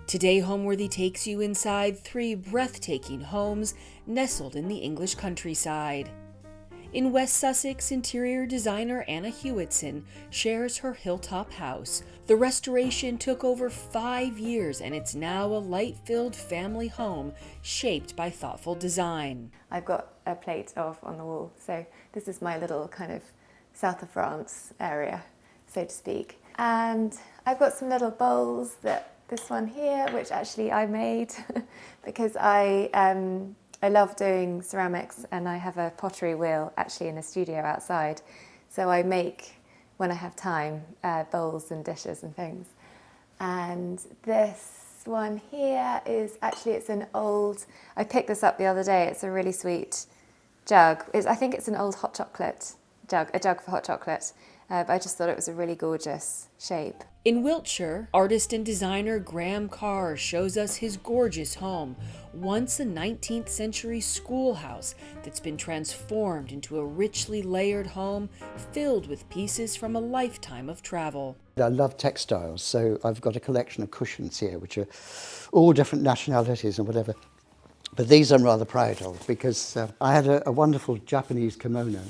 Today, Homeworthy takes you inside 3 breathtaking homes nestled in the English countryside. In West Sussex, interior designer Anna Hewitson shares her hilltop house. The restoration took over 5 years, and it's now a light-filled family home shaped by thoughtful design. I've got a plate of on the wall, so this is my little kind of south of France area, so to speak. And I've got some little bowls, this one here, which actually I made because I love doing ceramics, and I have a pottery wheel actually in the studio outside. So I make, when I have time, bowls and dishes and things. And this one here is actually, it's an old, I picked this up the other day, it's a really sweet jug. I think it's an old hot chocolate jug, a jug for hot chocolate. But I just thought it was a really gorgeous shape. In Wiltshire, artist and designer Graham Carr shows us his gorgeous home, once a 19th century schoolhouse that's been transformed into a richly layered home filled with pieces from a lifetime of travel. I love textiles, so I've got a collection of cushions here, which are all different nationalities and whatever. But these I'm rather proud of because I had a wonderful Japanese kimono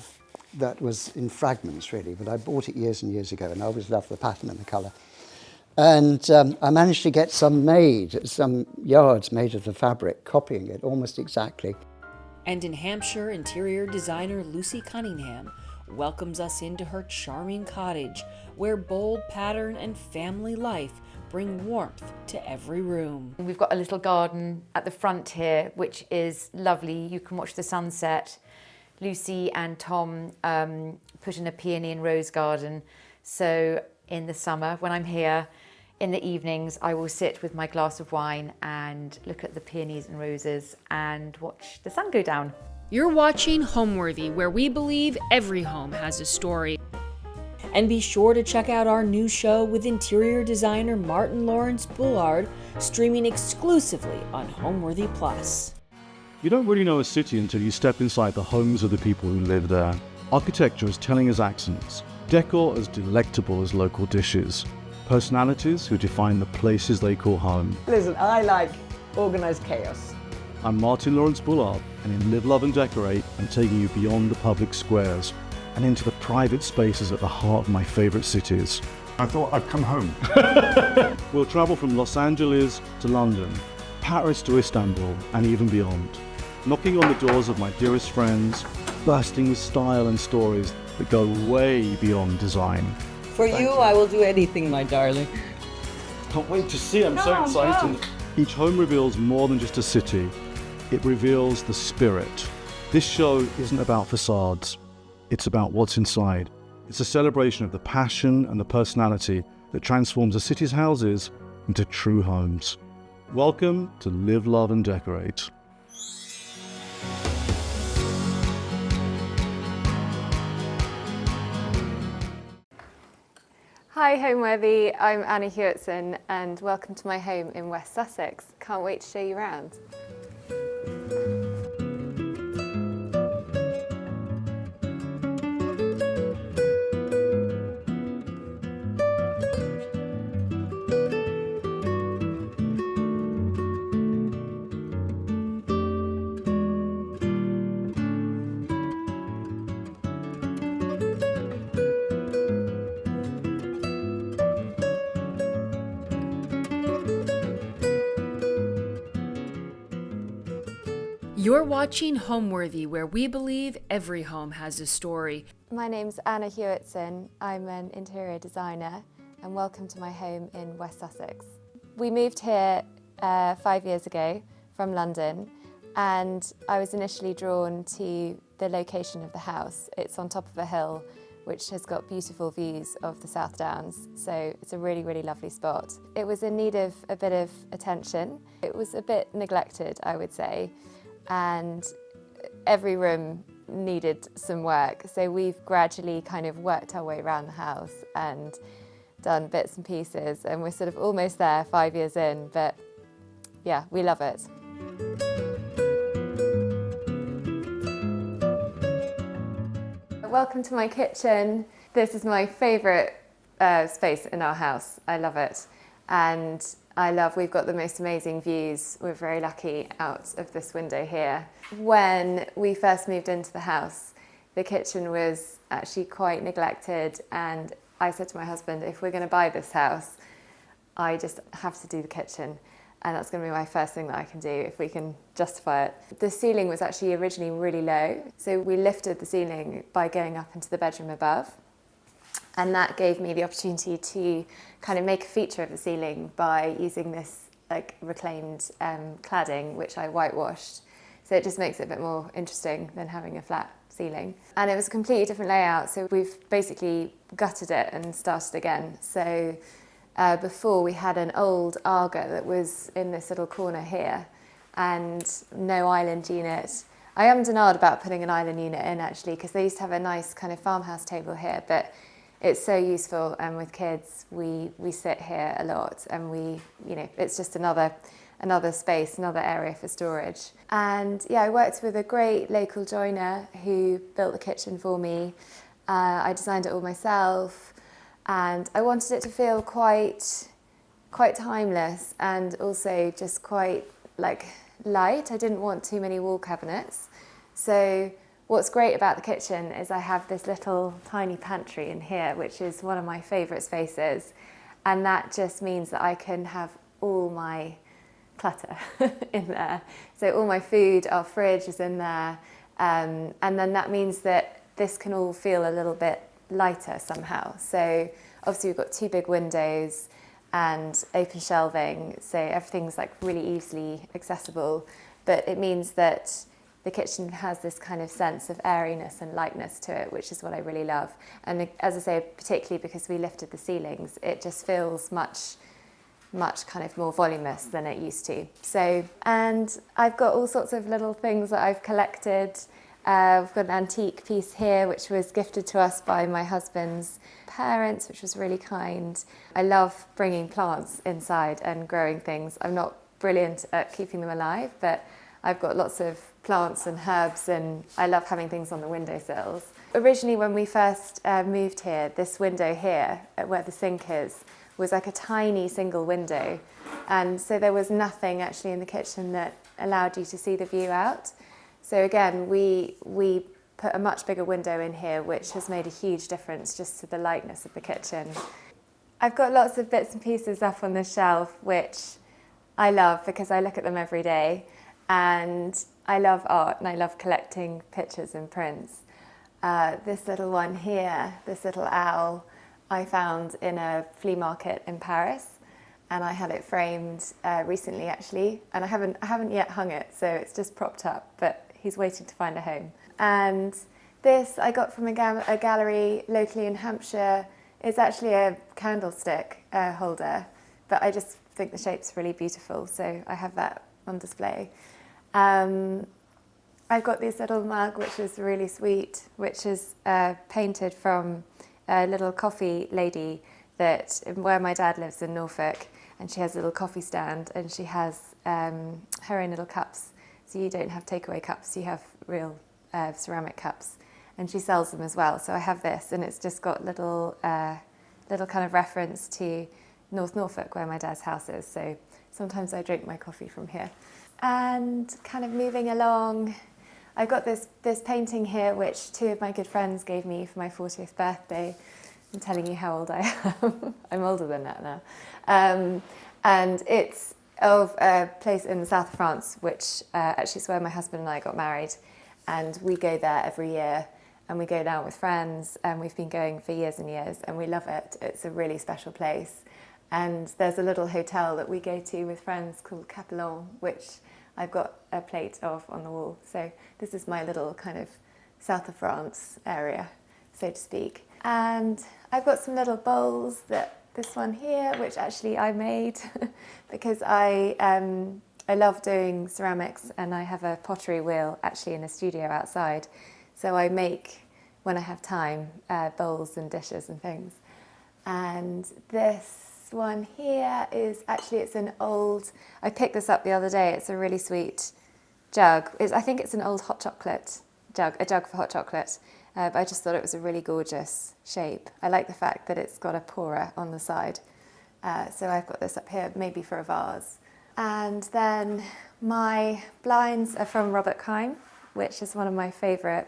that was in fragments really, but I bought it years and years ago, and I always loved the pattern and the colour. And I managed to get some yards made of the fabric, copying it almost exactly. And in Hampshire, interior designer Lucy Cunningham welcomes us into her charming cottage, where bold pattern and family life bring warmth to every room. We've got a little garden at the front here, which is lovely. You can watch the sunset. Lucy and Tom put in a peony and rose garden. So in the summer, when I'm here, in the evenings, I will sit with my glass of wine and look at the peonies and roses and watch the sun go down. You're watching Homeworthy, where we believe every home has a story. And be sure to check out our new show with interior designer Martin Lawrence Bullard, streaming exclusively on Homeworthy Plus. You don't really know a city until you step inside the homes of the people who live there. Architecture as telling as accents, decor as delectable as local dishes, personalities who define the places they call home. Listen, I like organised chaos. I'm Martin Lawrence Bullard, and in Live, Love and Decorate, I'm taking you beyond the public squares and into the private spaces at the heart of my favourite cities. I thought I'd come home. We'll travel from Los Angeles to London, Paris to Istanbul, and even beyond. Knocking on the doors of my dearest friends, bursting with style and stories that go way beyond design. For you, I will do anything, my darling. Can't wait to see, I'm so excited. Each home reveals more than just a city. It reveals the spirit. This show isn't about facades, it's about what's inside. It's a celebration of the passion and the personality that transforms a city's houses into true homes. Welcome to Live, Love and Decorate. Hi Homeworthy, I'm Anna Hewitson, and welcome to my home in West Sussex. Can't wait to show you around. You're watching Homeworthy, where we believe every home has a story. My name's Anna Hewitson. I'm an interior designer, and welcome to my home in West Sussex. We moved here 5 years ago from London, and I was initially drawn to the location of the house. It's on top of a hill which has got beautiful views of the South Downs, so it's a really, really lovely spot. It was in need of a bit of attention. It was a bit neglected, I would say, and every room needed some work. So we've gradually kind of worked our way around the house and done bits and pieces, and we're sort of almost there 5 years in, but yeah, we love it. Welcome to my kitchen. This is my favourite space in our house. I love it. And we've got the most amazing views. We're very lucky out of this window here. When we first moved into the house, the kitchen was actually quite neglected, and I said to my husband, if we're going to buy this house, I just have to do the kitchen, and that's going to be my first thing that I can do if we can justify it. The ceiling was actually originally really low, so we lifted the ceiling by going up into the bedroom above. And that gave me the opportunity to kind of make a feature of the ceiling by using this like reclaimed cladding, which I whitewashed. So it just makes it a bit more interesting than having a flat ceiling. And it was a completely different layout, so we've basically gutted it and started again. So before we had an old Aga that was in this little corner here, and no island unit. I am denied about putting an island unit in actually, because they used to have a nice kind of farmhouse table here, but it's so useful, and with kids we sit here a lot, and it's just another space, another area for storage. And yeah, I worked with a great local joiner who built the kitchen for me. I designed it all myself, and I wanted it to feel quite timeless, and also just quite like light. I didn't want too many wall cabinets. So what's great about the kitchen is I have this little tiny pantry in here, which is one of my favourite spaces, and that just means that I can have all my clutter in there. So all my food, our fridge is in there, and then that means that this can all feel a little bit lighter somehow. So obviously we've got 2 big windows and open shelving, so everything's like really easily accessible, but it means that the kitchen has this kind of sense of airiness and lightness to it, which is what I really love. And as I say, particularly because we lifted the ceilings, it just feels much kind of more voluminous than it used to. So, and I've got all sorts of little things that I've collected. We've got an antique piece here, which was gifted to us by my husband's parents, which was really kind. I love bringing plants inside and growing things. I'm not brilliant at keeping them alive, but I've got lots of plants and herbs, and I love having things on the windowsills. Originally, when we first moved here, this window here, where the sink is, was like a tiny single window. And so there was nothing actually in the kitchen that allowed you to see the view out. So again, we put a much bigger window in here, which has made a huge difference just to the lightness of the kitchen. I've got lots of bits and pieces up on the shelf, which I love because I look at them every day. And I love art, and I love collecting pictures and prints. This little one here, this little owl, I found in a flea market in Paris, and I had it framed recently actually, and I haven't yet hung it, so it's just propped up, but he's waiting to find a home. And this I got from a gallery locally in Hampshire. It's actually a candlestick holder, but I just think the shape's really beautiful, so I have that on display. I've got this little mug, which is really sweet, which is painted from a little coffee lady where my dad lives in Norfolk, and she has a little coffee stand, and she has her own little cups. So you don't have takeaway cups, you have real ceramic cups, and she sells them as well. So I have this, and it's just got little kind of reference to North Norfolk, where my dad's house is. So sometimes I drink my coffee from here. And kind of moving along, I've got this painting here, which 2 of my good friends gave me for my 40th birthday. I'm telling you how old I am. I'm older than that now. And it's of a place in the south of France, which actually is where my husband and I got married. And we go there every year, and we go down with friends, and we've been going for years and years, and we love it. It's a really special place. And there's a little hotel that we go to with friends called Capelon, which I've got a plate of on the wall. So this is my little kind of south of France area, so to speak. And I've got some little bowls, this one here, which actually I made because I love doing ceramics, and I have a pottery wheel actually in the studio outside. So I make, when I have time, bowls and dishes and things. And this one here is actually, it's an old, I picked this up the other day, it's a really sweet jug. I think it's an old hot chocolate jug, a jug for hot chocolate, but I just thought it was a really gorgeous shape. I like the fact that it's got a pourer on the side, So I've got this up here, maybe for a vase. And then my blinds are from Robert Kime, which is one of my favourite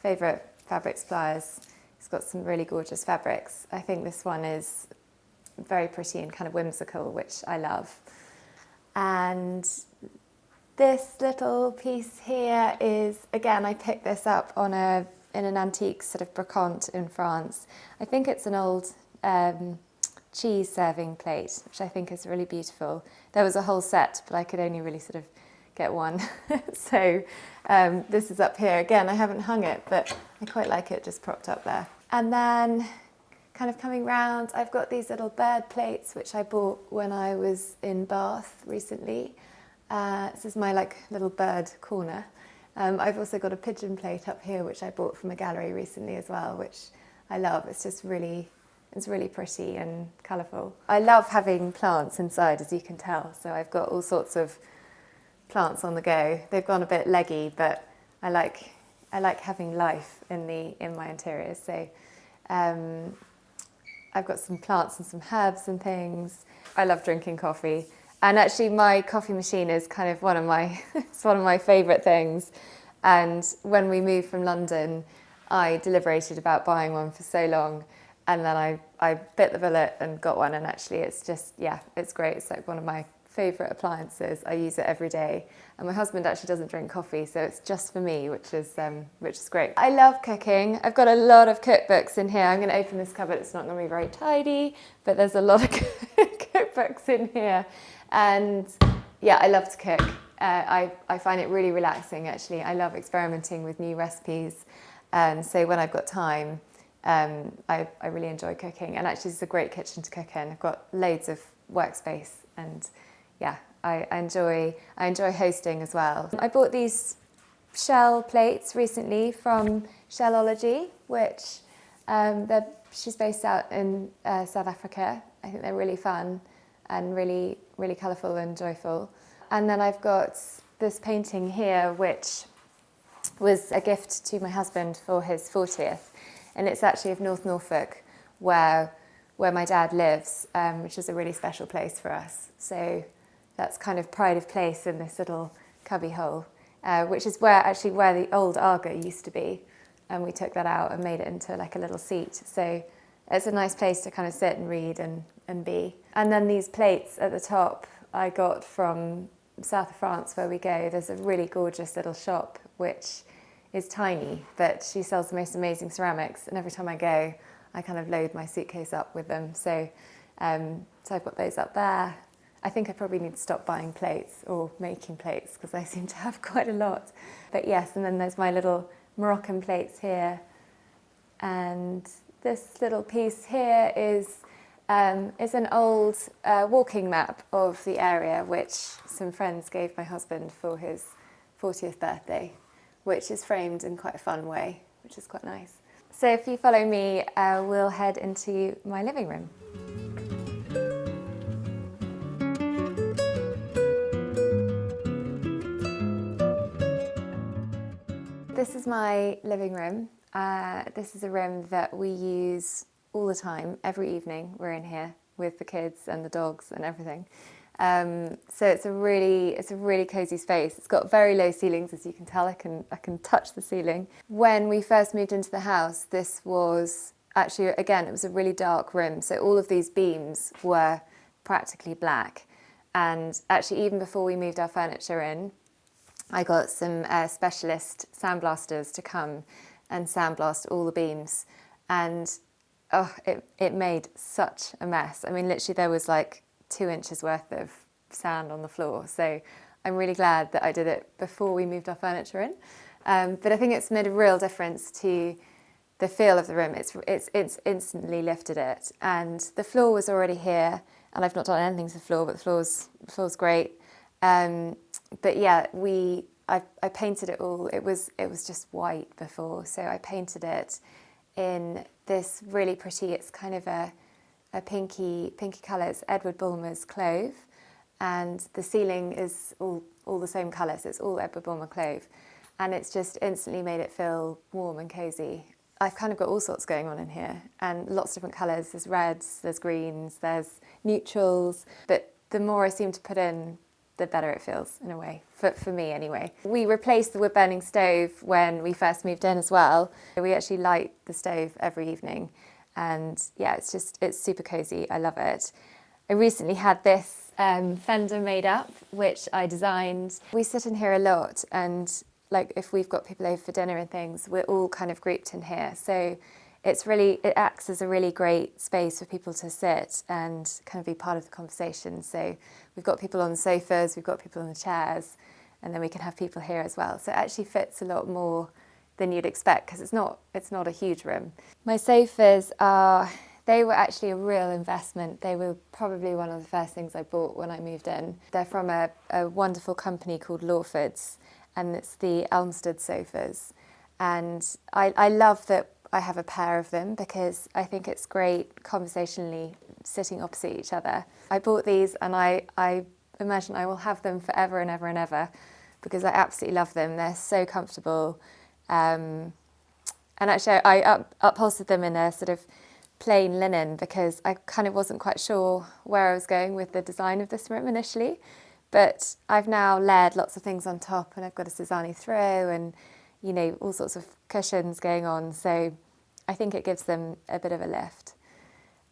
fabric suppliers. It's got some really gorgeous fabrics. I think this one is very pretty and kind of whimsical, which I love. And this little piece here is, again, I picked this up in an antique sort of brocante in France. I think it's an old cheese serving plate, which I think is really beautiful. There was a whole set, but I could only really sort of get one. So this is up here. Again, I haven't hung it, but I quite like it just propped up there. And then kind of coming round, I've got these little bird plates, which I bought when I was in Bath recently. This is my little bird corner. I've also got a pigeon plate up here, which I bought from a gallery recently as well, which I love. It's just really pretty and colourful. I love having plants inside, as you can tell. So I've got all sorts of plants on the go. They've gone a bit leggy, but I like having life in my interiors. So I've got some plants and some herbs and things. I love drinking coffee. And actually my coffee machine is kind of one of my favourite things. And when we moved from London, I deliberated about buying one for so long. And then I bit the bullet and got one. And actually it's just, it's great. It's like one of my favourite appliances. I use it every day. And my husband actually doesn't drink coffee, so it's just for me, which is great. I love cooking. I've got a lot of cookbooks in here. I'm going to open this cupboard. It's not going to be very tidy, but there's a lot of cookbooks in here. And I love to cook. I find it really relaxing, actually. I love experimenting with new recipes. And so when I've got time, I really enjoy cooking. And actually, it's a great kitchen to cook in. I've got loads of workspace, and I enjoy hosting as well. I bought these shell plates recently from Shellology, which she's based out in South Africa. I think they're really fun and really, really colourful and joyful. And then I've got this painting here, which was a gift to my husband for his 40th. And it's actually of North Norfolk, where my dad lives, which is a really special place for us. So that's kind of pride of place in this little cubby hole, which is where the old Arga used to be. And we took that out and made it into like a little seat. So it's a nice place to kind of sit and read and be. And then these plates at the top I got from south of France, where we go. There's a really gorgeous little shop, which is tiny, but she sells the most amazing ceramics. And every time I go, I kind of load my suitcase up with them. So I've got those up there. I think I probably need to stop buying plates or making plates, because I seem to have quite a lot. But yes, and then there's my little Moroccan plates here. And this little piece here is an old walking map of the area, which some friends gave my husband for his 40th birthday, which is framed in quite a fun way, which is quite nice. So if you follow me, we'll head into my living room. This is my living room. This is a room that we use all the time. Every evening we're in here with the kids and the dogs and everything. So it's a really cozy space. It's got very low ceilings, as you can tell. I can touch the ceiling. When we first moved into the house, this was actually, again, it was a really dark room. So all of these beams were practically black. And actually, even before we moved our furniture in, I got some specialist sandblasters to come and sandblast all the beams. And it made such a mess. I mean, literally there was like 2 inches worth of sand on the floor. So I'm really glad that I did it before we moved our furniture in. But I think it's made a real difference to the feel of the room. It's instantly lifted it. And the floor was already here, and I've not done anything to the floor, but the floor's great. But yeah, I painted it all. It was just white before, so I painted it in this really pretty. It's kind of a pinky colour. It's Edward Bulmer's clove, and the ceiling is all the same colour. So it's all Edward Bulmer clove, and it's just instantly made it feel warm and cosy. I've kind of got all sorts going on in here, and lots of different colours. There's reds, there's greens, there's neutrals, but the more I seem to put in, the better it feels, in a way, for me anyway. We replaced the wood-burning stove when we first moved in as well. We actually light the stove every evening, and yeah, it's super cosy. I love it. I recently had this fender made up, which I designed. We sit in here a lot, and like if we've got people over for dinner and things, we're all kind of grouped in here. So it acts as a really great space for people to sit and kind of be part of the conversation. So we've got people on the sofas, we've got people on the chairs, and then we can have people here as well. So it actually fits a lot more than you'd expect, because it's not a huge room. My sofas they were actually a real investment. They were probably one of the first things I bought when I moved in. They're from a wonderful company called Lawford's, and it's the Elmstead sofas. And I love that I have a pair of them, because I think it's great conversationally sitting opposite each other. I bought these, and I imagine I will have them forever and ever and ever, because I absolutely love them. They're so comfortable. And actually I upholstered them in a sort of plain linen, because I kind of wasn't quite sure where I was going with the design of this room initially. But I've now layered lots of things on top, and I've got a Suzanne throw and, you know, all sorts of cushions going on. So I think it gives them a bit of a lift.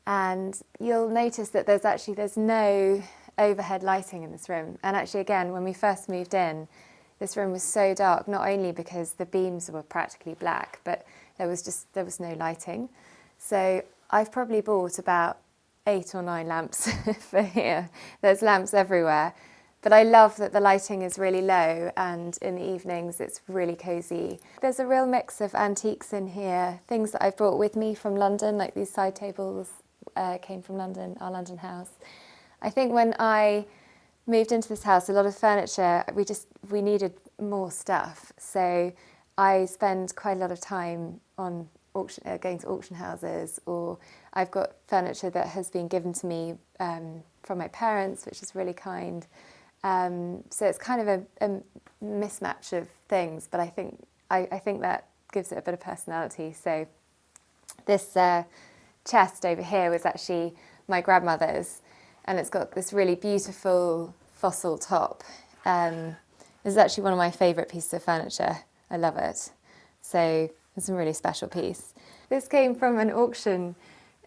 And you'll notice that there's no overhead lighting in this room. And actually, again, when we first moved in, this room was so dark, not only because the beams were practically black, but there was no lighting. So I've probably bought about 8 or 9 lamps for here. There's lamps everywhere. But I love that the lighting is really low, and in the evenings it's really cosy. There's a real mix of antiques in here, things that I've brought with me from London, like these side tables came from London, our London house. I think when I moved into this house, a lot of furniture, we needed more stuff. So I spend quite a lot of time on going to auction houses, or I've got furniture that has been given to me from my parents, which is really kind. So it's kind of a mismatch of things, but I think that gives it a bit of personality. So this chest over here was actually my grandmother's, and it's got this really beautiful fossil top. This is actually one of my favourite pieces of furniture. I love it. So it's a really special piece. This came from an auction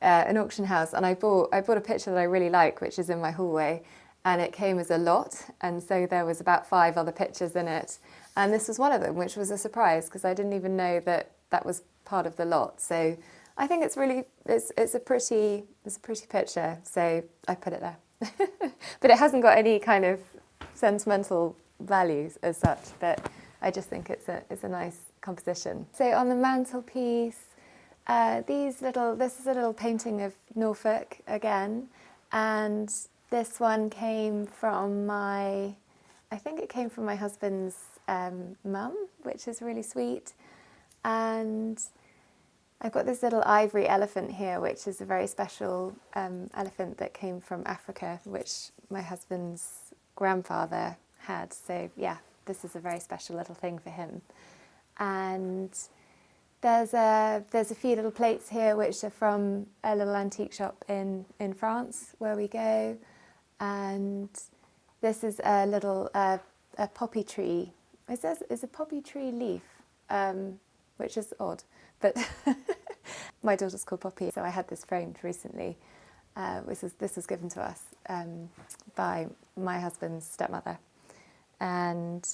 house, and I bought a picture that I really like, which is in my hallway. And it came as a lot, and so there was about 5 other pictures in it, and this was one of them, which was a surprise, because I didn't even know that was part of the lot. So I think it's a pretty picture, so I put it there. But it hasn't got any kind of sentimental values as such, but I just think it's a nice composition. So on the mantelpiece, this is a little painting of Norfolk again, and this one came from my husband's mum, which is really sweet. And I've got this little ivory elephant here, which is a very special elephant that came from Africa, which my husband's grandfather had. So yeah, this is a very special little thing for him. And there's a few little plates here which are from a little antique shop in France where we go. And this is a little a poppy tree. It says it's a poppy tree leaf, which is odd, but my daughter's called Poppy, so I had this framed recently. This was given to us by my husband's stepmother, and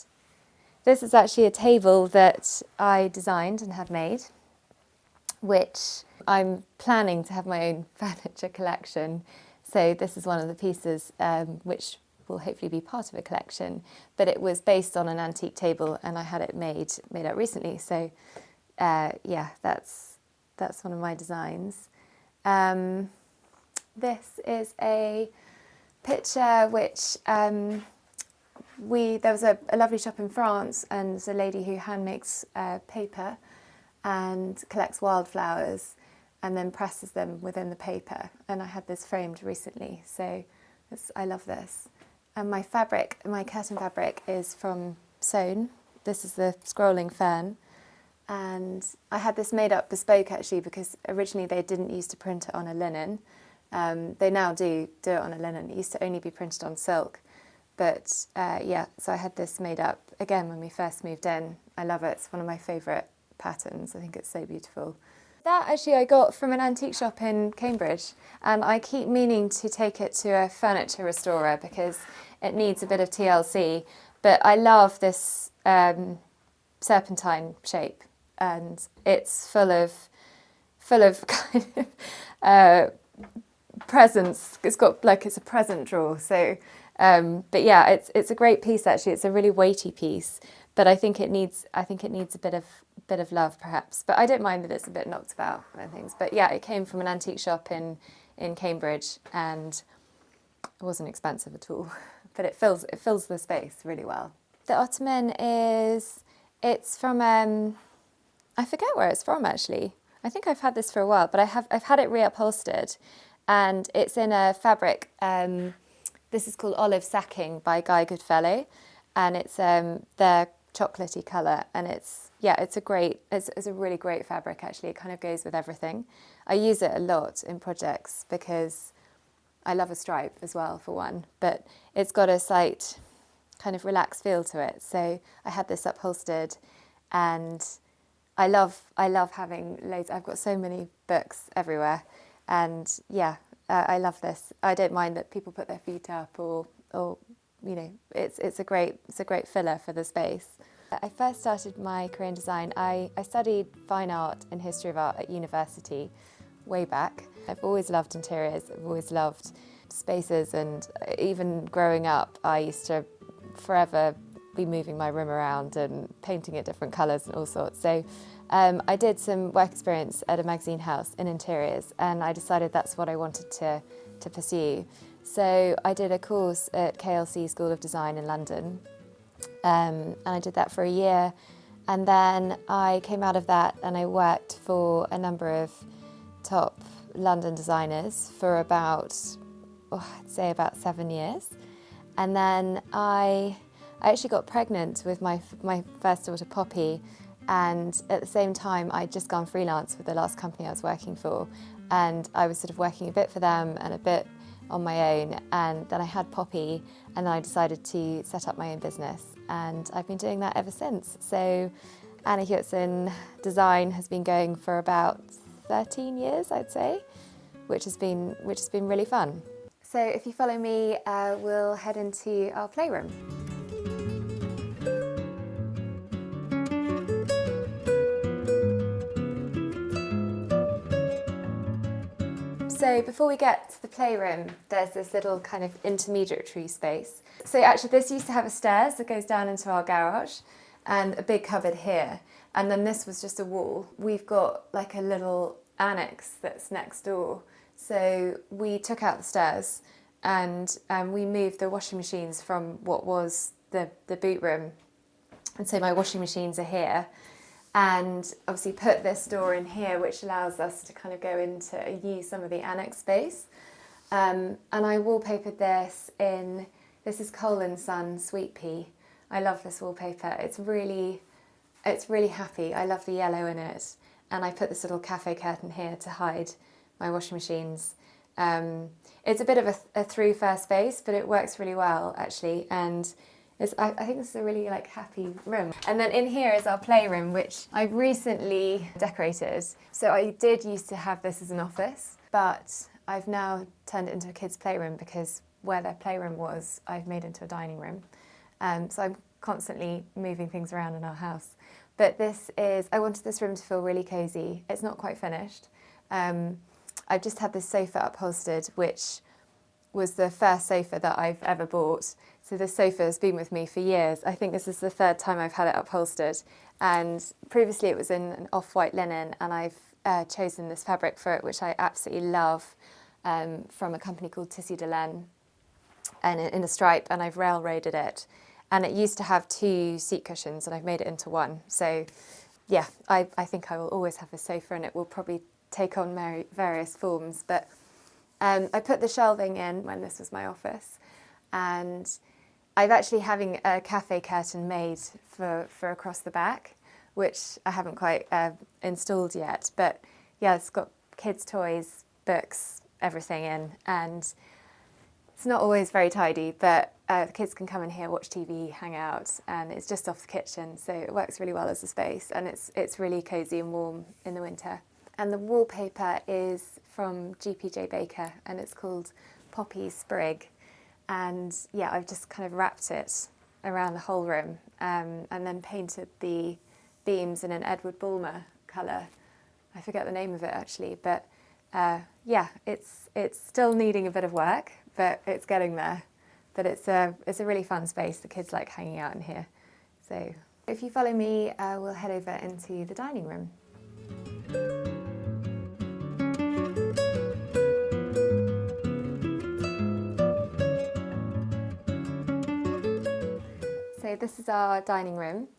this is actually a table that I designed and had made, which I'm planning to have my own furniture collection. So this is one of the pieces which will hopefully be part of a collection, but it was based on an antique table, and I had it made up recently. So yeah, that's one of my designs. This is a picture which there was a lovely shop in France, and there's a lady who hand makes paper and collects wildflowers and then presses them within the paper. And I had this framed recently, so I love this. And my curtain fabric is from Sewn. This is the scrolling fern, and I had this made up bespoke actually, because originally they didn't used to print it on a linen. They now do it on a linen. It used to only be printed on silk. But yeah, so I had this made up again when we first moved in. I love it. It's one of my favourite patterns. I think it's so beautiful. That actually I got from an antique shop in Cambridge, and I keep meaning to take it to a furniture restorer because it needs a bit of TLC. But I love this serpentine shape, and it's full of kind of presents. It's got like it's a present drawer. So, but yeah, it's a great piece actually. It's a really weighty piece, but I think it needs a bit of love perhaps. But I don't mind that it's a bit knocked about and things. But yeah, it came from an antique shop in Cambridge, and it wasn't expensive at all. But it fills the space really well. The ottoman it's from I forget where it's from actually. I think I've had this for a while, but I've had it reupholstered, and it's in a fabric. This is called Olive Sacking by Guy Goodfellow, and it's their chocolatey colour, and it's a really great fabric actually. It kind of goes with everything. I use it a lot in projects because I love a stripe as well for one, but it's got a slight kind of relaxed feel to it. So I had this upholstered, and I love having loads. I've got so many books everywhere, and yeah, I love this. I don't mind that people put their feet up, or you know, it's a great filler for the space. I first started my career in design. I studied fine art and history of art at university way back. I've always loved interiors. I've always loved spaces, and even growing up, I used to forever be moving my room around and painting it different colours and all sorts. So I did some work experience at a magazine house in interiors, and I decided that's what I wanted to pursue. So I did a course at KLC School of Design in London, and I did that for a year, and then I came out of that and I worked for a number of top London designers for about, I'd say about 7 years. And then I actually got pregnant with my first daughter, Poppy, and at the same time I'd just gone freelance with the last company I was working for, and I was sort of working a bit for them and a bit on my own, and then I had Poppy, and then I decided to set up my own business, and I've been doing that ever since. So Anna Hewitson Design has been going for about 13 years, I'd say, which has been really fun. So if you follow me, we'll head into our playroom. So before we get to the playroom, there's this little kind of intermediary space. So actually this used to have a stairs that goes down into our garage and a big cupboard here. And then this was just a wall. We've got like a little annex that's next door. So we took out the stairs, and we moved the washing machines from what was the boot room. And so my washing machines are here. And obviously put this door in here, which allows us to kind of go into use some of the annex space. And I wallpapered this in, this is Coal & Son Sweet Pea. I love this wallpaper. It's really happy. I love the yellow in it. And I put this little cafe curtain here to hide my washing machines. It's a bit of a through-fare space, but it works really well actually. And I think this is a really like happy room. And then in here is our playroom, which I've recently decorated. So I did used to have this as an office, but I've now turned it into a kids' playroom because where their playroom was, I've made into a dining room. So I'm constantly moving things around in our house. But I wanted this room to feel really cosy. It's not quite finished. I've just had this sofa upholstered, which was the first sofa that I've ever bought. So this sofa has been with me for years. I think this is the third time I've had it upholstered. And previously it was in an off-white linen, and I've chosen this fabric for it, which I absolutely love, from a company called Tissu de Laine, and in a stripe, and I've railroaded it. And it used to have 2 seat cushions, and I've made it into 1. So yeah, I think I will always have a sofa, and it will probably take on various forms. But I put the shelving in when this was my office, and I'm actually having a cafe curtain made for across the back, which I haven't quite installed yet. But yeah, it's got kids' toys, books, everything in, and it's not always very tidy, but the kids can come in here, watch TV, hang out, and it's just off the kitchen, so it works really well as a space, and it's really cosy and warm in the winter. And the wallpaper is from GPJ Baker, and it's called Poppy Sprig. And yeah, I've just kind of wrapped it around the whole room, and then painted the beams in an Edward Bulmer colour. I forget the name of it actually, but yeah, it's still needing a bit of work, but it's getting there. But it's a really fun space. The kids like hanging out in here. So if you follow me, we'll head over into the dining room. So this is our dining room.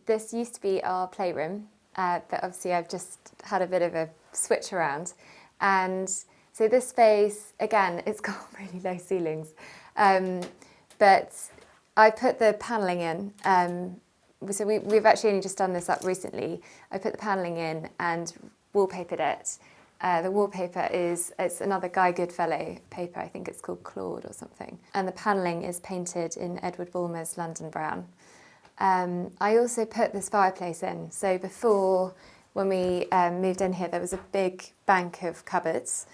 This used to be our playroom, but obviously I've just had a bit of a switch around. And so this space, again, it's got really low ceilings, but I put the panelling in. So we've actually only just done this up recently. I put the panelling in and wallpapered it. The wallpaper it's another Guy Goodfellow paper, I think it's called Claude or something. And the panelling is painted in Edward Bulmer's London Brown. I also put this fireplace in. So before, when we moved in here, there was a big bank of cupboards.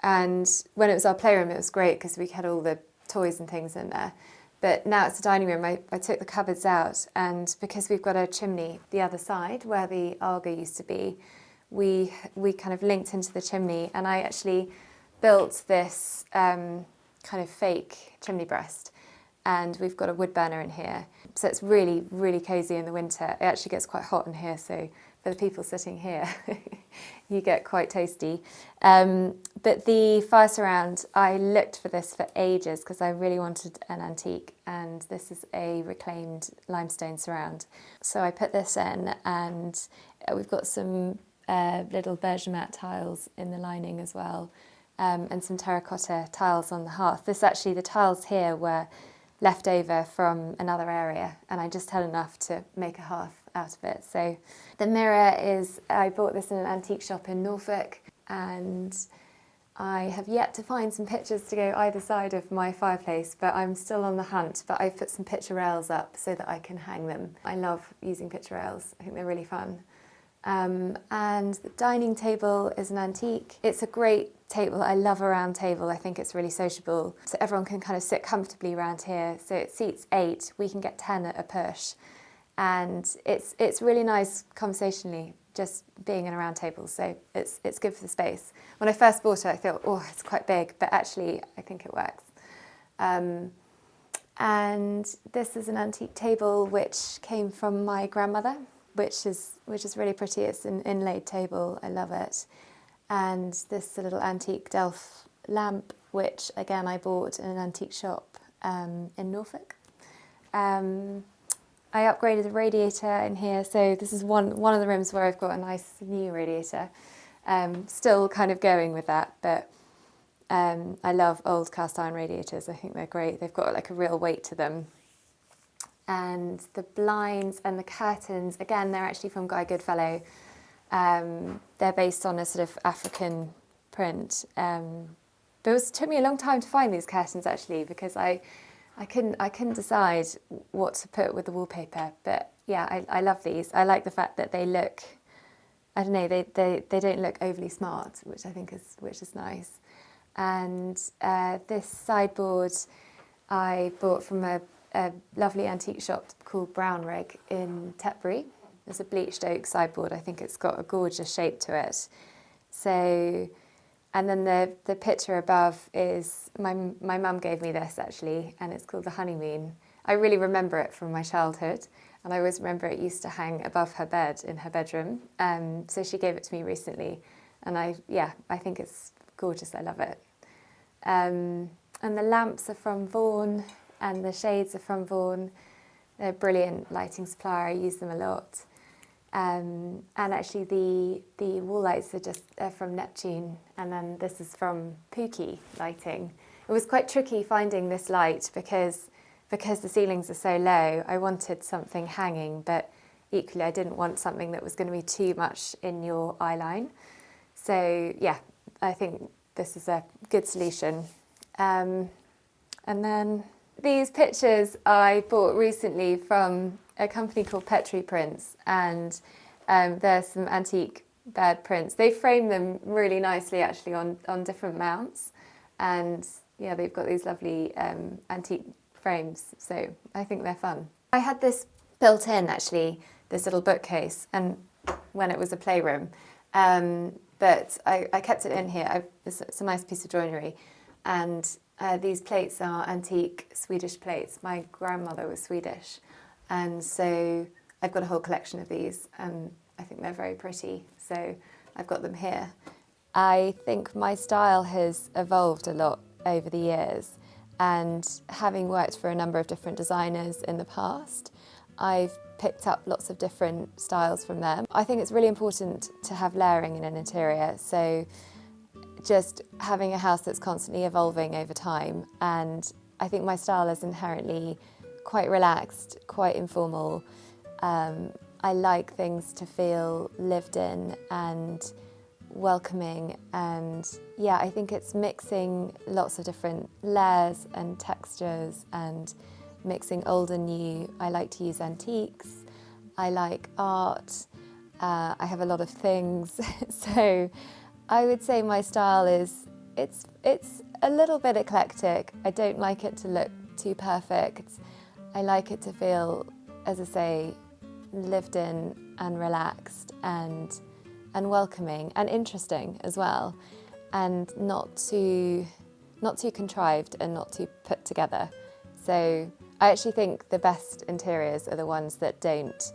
And when it was our playroom, it was great because we had all the toys and things in there. But now it's a dining room, I took the cupboards out, and because we've got a chimney the other side where the Alga used to be, we kind of linked into the chimney, and I actually built this kind of fake chimney breast, and we've got a wood burner in here. So it's really, really cosy in the winter. It actually gets quite hot in here, so for the people sitting here, you get quite toasty. But the fire surround, I looked for this for ages because I really wanted an antique, and this is a reclaimed limestone surround. So I put this in, and we've got some little bergamot tiles in the lining as well, and some terracotta tiles on the hearth. The tiles here were left over from another area, and I just had enough to make a hearth out of it. So the mirror I bought this in an antique shop in Norfolk, and I have yet to find some pictures to go either side of my fireplace, but I'm still on the hunt. But I've put some picture rails up so that I can hang them. I love using picture rails. I think they're really fun. And the dining table is an antique. It's a great table. I love a round table. I think it's really sociable. So everyone can kind of sit comfortably around here. So it seats 8. We can get 10 at a push. And it's really nice conversationally, just being in a round table. So it's good for the space. When I first bought it, I thought, oh, it's quite big, but actually I think it works. And this is an antique table which came from my grandmother, which is really pretty. It's an inlaid table. I love it. And this little antique Delft lamp, which again I bought in an antique shop in Norfolk. I upgraded the radiator in here, so this is one of the rooms where I've got a nice new radiator. Still kind of going with that, but I love old cast iron radiators. I think they're great. They've got like a real weight to them. And the blinds and the curtains, again, they're actually from Guy Goodfellow. They're based on a sort of African print. But it took me a long time to find these curtains actually, because I couldn't decide what to put with the wallpaper. But yeah, I love these. I like the fact that they look, I don't know, they don't look overly smart, which I think is nice. And this sideboard I bought from a lovely antique shop called Brown Rig in Tetbury. It's a bleached oak sideboard. I think it's got a gorgeous shape to it. So, and then the picture above is, my mum gave me this actually, and it's called the Honeymoon. I really remember it from my childhood, and I always remember it used to hang above her bed in her bedroom. So she gave it to me recently, and I think it's gorgeous. I love it. And the lamps are from Vaughan, and the shades are from Vaughan. They're a brilliant lighting supplier. I use them a lot. And actually the wall lights are from Neptune, and then this is from Pookie lighting. It was quite tricky finding this light because the ceilings are so low. I wanted something hanging, but equally I didn't want something that was going to be too much in your eye line. So yeah, I think this is a good solution. And then these pictures I bought recently from a company called Petri Prints, and there's some antique bird prints. They frame them really nicely actually on different mounts, and yeah, they've got these lovely antique frames, so I think they're fun. I had this built in actually, this little bookcase, and when it was a playroom, but I kept it in here. It's a nice piece of joinery, and these plates are antique Swedish plates. My grandmother was Swedish, and so I've got a whole collection of these, and I think they're very pretty, so I've got them here. I think my style has evolved a lot over the years, and having worked for a number of different designers in the past, I've picked up lots of different styles from them. I think it's really important to have layering in an interior, so just having a house that's constantly evolving over time, and I think my style is inherently quite relaxed, quite informal. I like things to feel lived in and welcoming, and yeah, I think it's mixing lots of different layers and textures and mixing old and new. I like to use antiques, I like art, I have a lot of things, so I would say my style is, it's a little bit eclectic. I don't like it to look too perfect. I like it to feel, as I say, lived in and relaxed and welcoming and interesting as well, and not too contrived and not too put together. So I actually think the best interiors are the ones that don't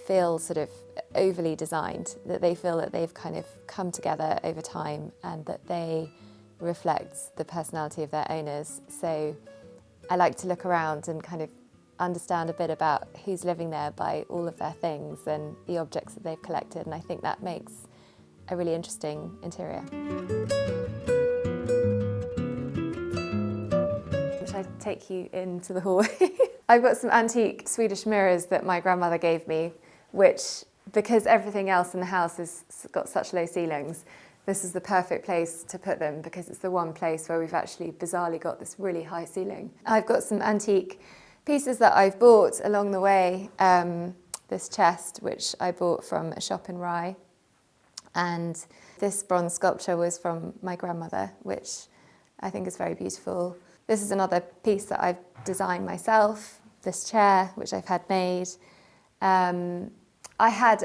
feel sort of overly designed, that they feel that they've kind of come together over time and that they reflect the personality of their owners. So I like to look around and kind of understand a bit about who's living there by all of their things and the objects that they've collected, and I think that makes a really interesting interior. Should I take you into the hall? I've got some antique Swedish mirrors that my grandmother gave me, which, because everything else in the house has got such low ceilings, this is the perfect place to put them because it's the one place where we've actually bizarrely got this really high ceiling. I've got some antique pieces that I've bought along the way. This chest, which I bought from a shop in Rye, and this bronze sculpture was from my grandmother, which I think is very beautiful. This is another piece that I've designed myself, this chair, which I've had made. I had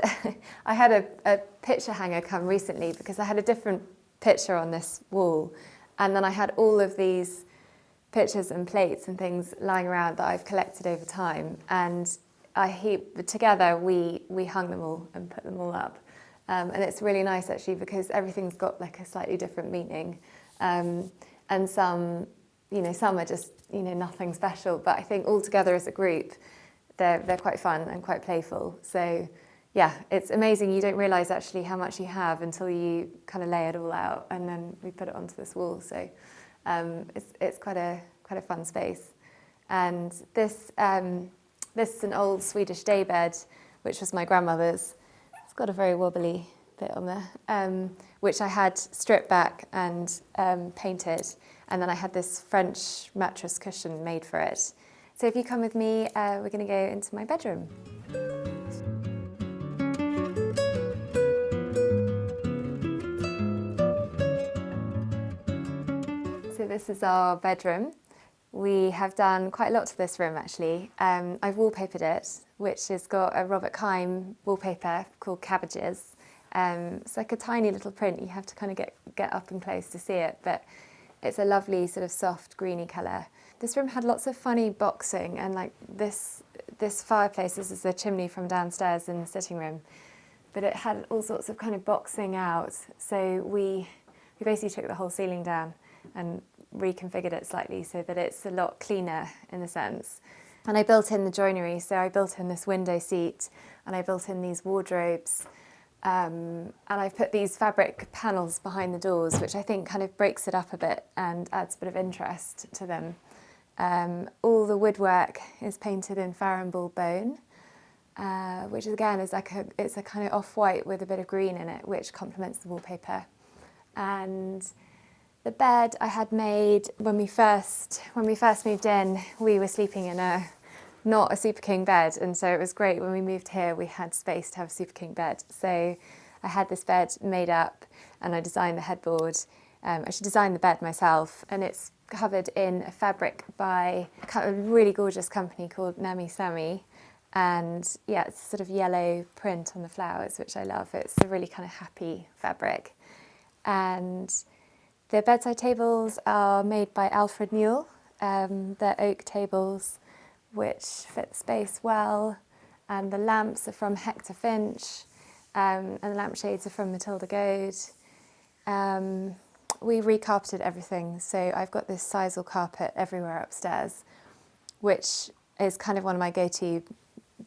a picture hanger come recently because I had a different picture on this wall, and then I had all of these pictures and plates and things lying around that I've collected over time, and together we hung them all and put them all up, and it's really nice actually because everything's got like a slightly different meaning, and some are just nothing special, but I think all together as a group they're quite fun and quite playful. So yeah, it's amazing. You don't realise actually how much you have until you kind of lay it all out, and then we put it onto this wall. So it's quite a fun space. And this is an old Swedish daybed, which was my grandmother's. It's got a very wobbly bit on there, which I had stripped back and painted, and then I had this French mattress cushion made for it. So if you come with me, we're going to go into my bedroom. So this is our bedroom. We have done quite a lot to this room actually. I've wallpapered it, which has got a Robert Kime wallpaper called Cabbages. It's like a tiny little print. You have to kind of get up and close to see it, but it's a lovely sort of soft greeny colour. This room had lots of funny boxing, and like this fireplace, this is the chimney from downstairs in the sitting room, but it had all sorts of kind of boxing out. So we basically took the whole ceiling down and reconfigured it slightly so that it's a lot cleaner in a sense. And I built in the joinery, so I built in this window seat and I built in these wardrobes, and I've put these fabric panels behind the doors, which I think kind of breaks it up a bit and adds a bit of interest to them. All the woodwork is painted in Farrenball bone, which again is it's a kind of off-white with a bit of green in it, which complements the wallpaper. And the bed I had made when we first moved in. We were sleeping in not a super king bed, and so it was great when we moved here. We had space to have a super king bed, so I had this bed made up, and I designed the headboard. I actually designed the bed myself, and it's covered in a fabric by a really gorgeous company called Nami Sami. And yeah, it's sort of yellow print on the flowers, which I love. It's a really kind of happy fabric. And the bedside tables are made by Alfred Newell. They're oak tables, which fit the space well. And the lamps are from Hector Finch, and the lampshades are from Matilda Goad. We recarpeted everything, so I've got this sisal carpet everywhere upstairs, which is kind of one of my go-to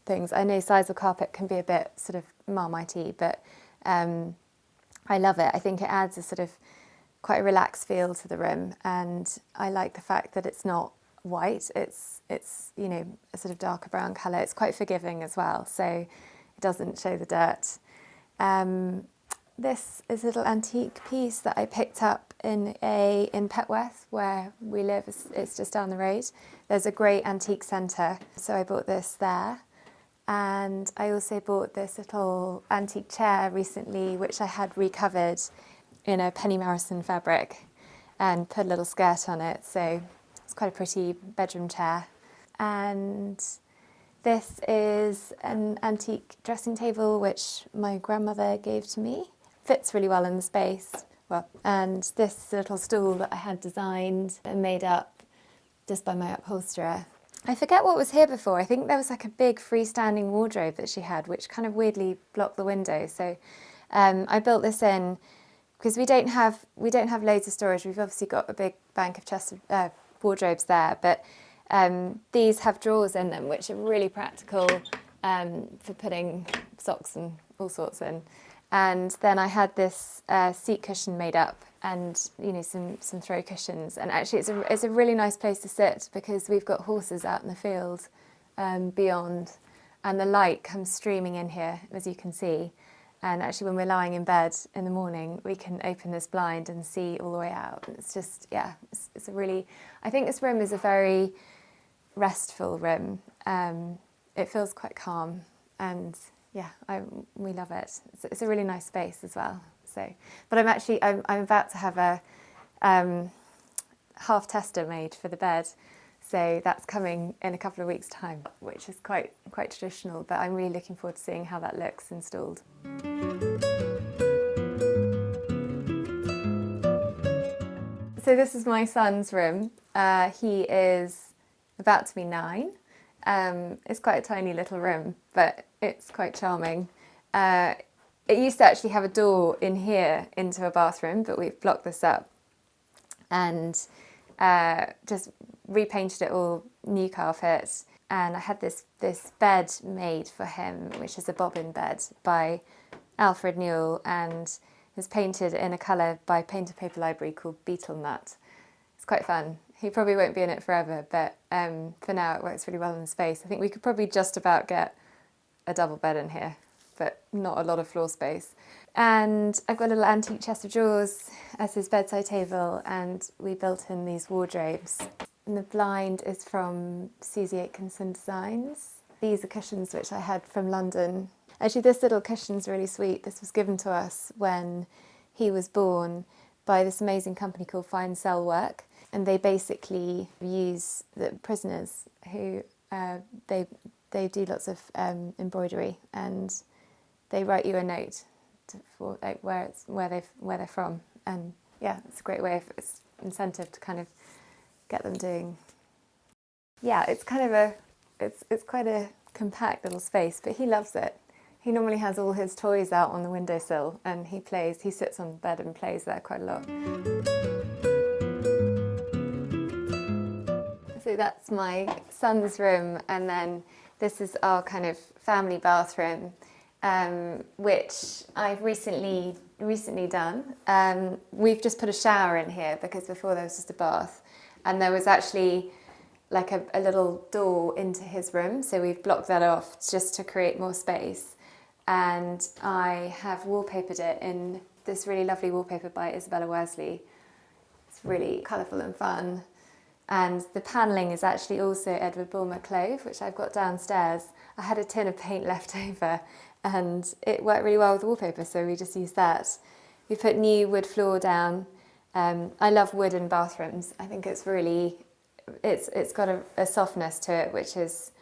things. I know sisal carpet can be a bit sort of marmitey, but I love it. I think it adds a sort of quite a relaxed feel to the room, and I like the fact that it's not white. It's you know, a sort of darker brown colour. It's quite forgiving as well, so it doesn't show the dirt. This is a little antique piece that I picked up in Petworth, where we live. It's just down the road. There's a great antique centre, so I bought this there. And I also bought this little antique chair recently, which I had recovered in a Penny Morrison fabric and put a little skirt on it. So it's quite a pretty bedroom chair. And this is an antique dressing table, which my grandmother gave to me. Fits really well in the space. Well, and this little stool that I had designed and made up just by my upholsterer. I forget what was here before. I think there was like a big freestanding wardrobe that she had, which kind of weirdly blocked the window. So I built this in because we don't have loads of storage. We've obviously got a big bank of chest of wardrobes there, but these have drawers in them, which are really practical for putting socks and all sorts in. And then I had this seat cushion made up, and you know, some throw cushions. And actually, it's a really nice place to sit because we've got horses out in the field beyond, and the light comes streaming in here, as you can see. And actually, when we're lying in bed in the morning, we can open this blind and see all the way out. It's just, yeah, it's a really. I think this room is a very restful room. It feels quite calm, and yeah, we love it. It's a really nice space as well. So, but I'm about to have a half tester made for the bed, so that's coming in a couple of weeks' time, which is quite traditional. But I'm really looking forward to seeing how that looks installed. So this is my son's room. He is about to be 9. It's quite a tiny little room, but it's quite charming. It used to actually have a door in here into a bathroom, but we've blocked this up and just repainted it all new carpet. And I had this bed made for him, which is a bobbin bed by Alfred Newell, and is painted in a colour by Painter Paper Library called Beetle Nut. It's quite fun. He probably won't be in it forever, but for now it works really well in the space. I think we could probably just about get a double bed in here, but not a lot of floor space. And I've got a little antique chest of drawers as his bedside table, and we built in these wardrobes. And the blind is from Susie Atkinson Designs. These are cushions which I had from London. Actually, this little cushion's really sweet. This was given to us when he was born by this amazing company called Fine Cell Work. And they basically use the prisoners who they do lots of embroidery, and they write you a note for like where they're from, and yeah, it's a great way of incentive to kind of get them doing. Yeah, it's kind of it's quite a compact little space, but he loves it. He normally has all his toys out on the windowsill, and he sits on the bed and plays there quite a lot. So that's my son's room, and then this is our kind of family bathroom, which I've recently done. We've just put a shower in here because before there was just a bath, and there was actually like a little door into his room, so we've blocked that off just to create more space. And I have wallpapered it in this really lovely wallpaper by Isabella Worsley. It's really colourful and fun. And the panelling is actually also Edward Bulmer clove, which I've got downstairs. I had a tin of paint left over and it worked really well with the wallpaper, so we just used that. We put new wood floor down. I love wood in bathrooms. I think it's really, it's got a softness to it, which is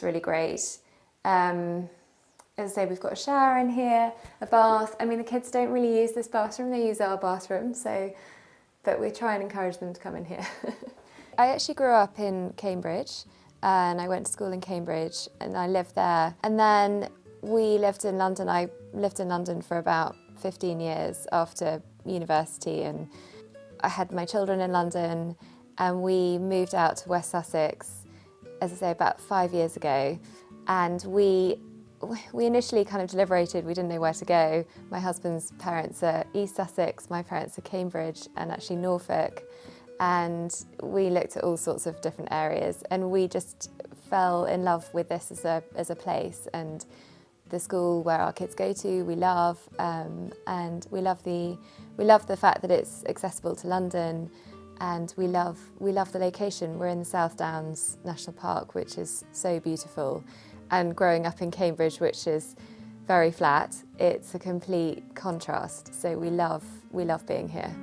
really great. As I say, we've got a shower in here, a bath. I mean, the kids don't really use this bathroom, they use our bathroom, but we try and encourage them to come in here. I actually grew up in Cambridge and I went to school in Cambridge and I lived there. And then we lived in London. I lived in London for about 15 years after university, and I had my children in London, and we moved out to West Sussex, as I say, about 5 years ago. And we initially kind of deliberated, we didn't know where to go. My husband's parents are East Sussex, my parents are Cambridge and actually Norfolk. And we looked at all sorts of different areas and we just fell in love with this as a place, and the school where our kids go to, we love, and we love the fact that it's accessible to London, and we love the location. We're in the South Downs National Park, which is so beautiful. And growing up in Cambridge, which is very flat, it's a complete contrast. So we love being here.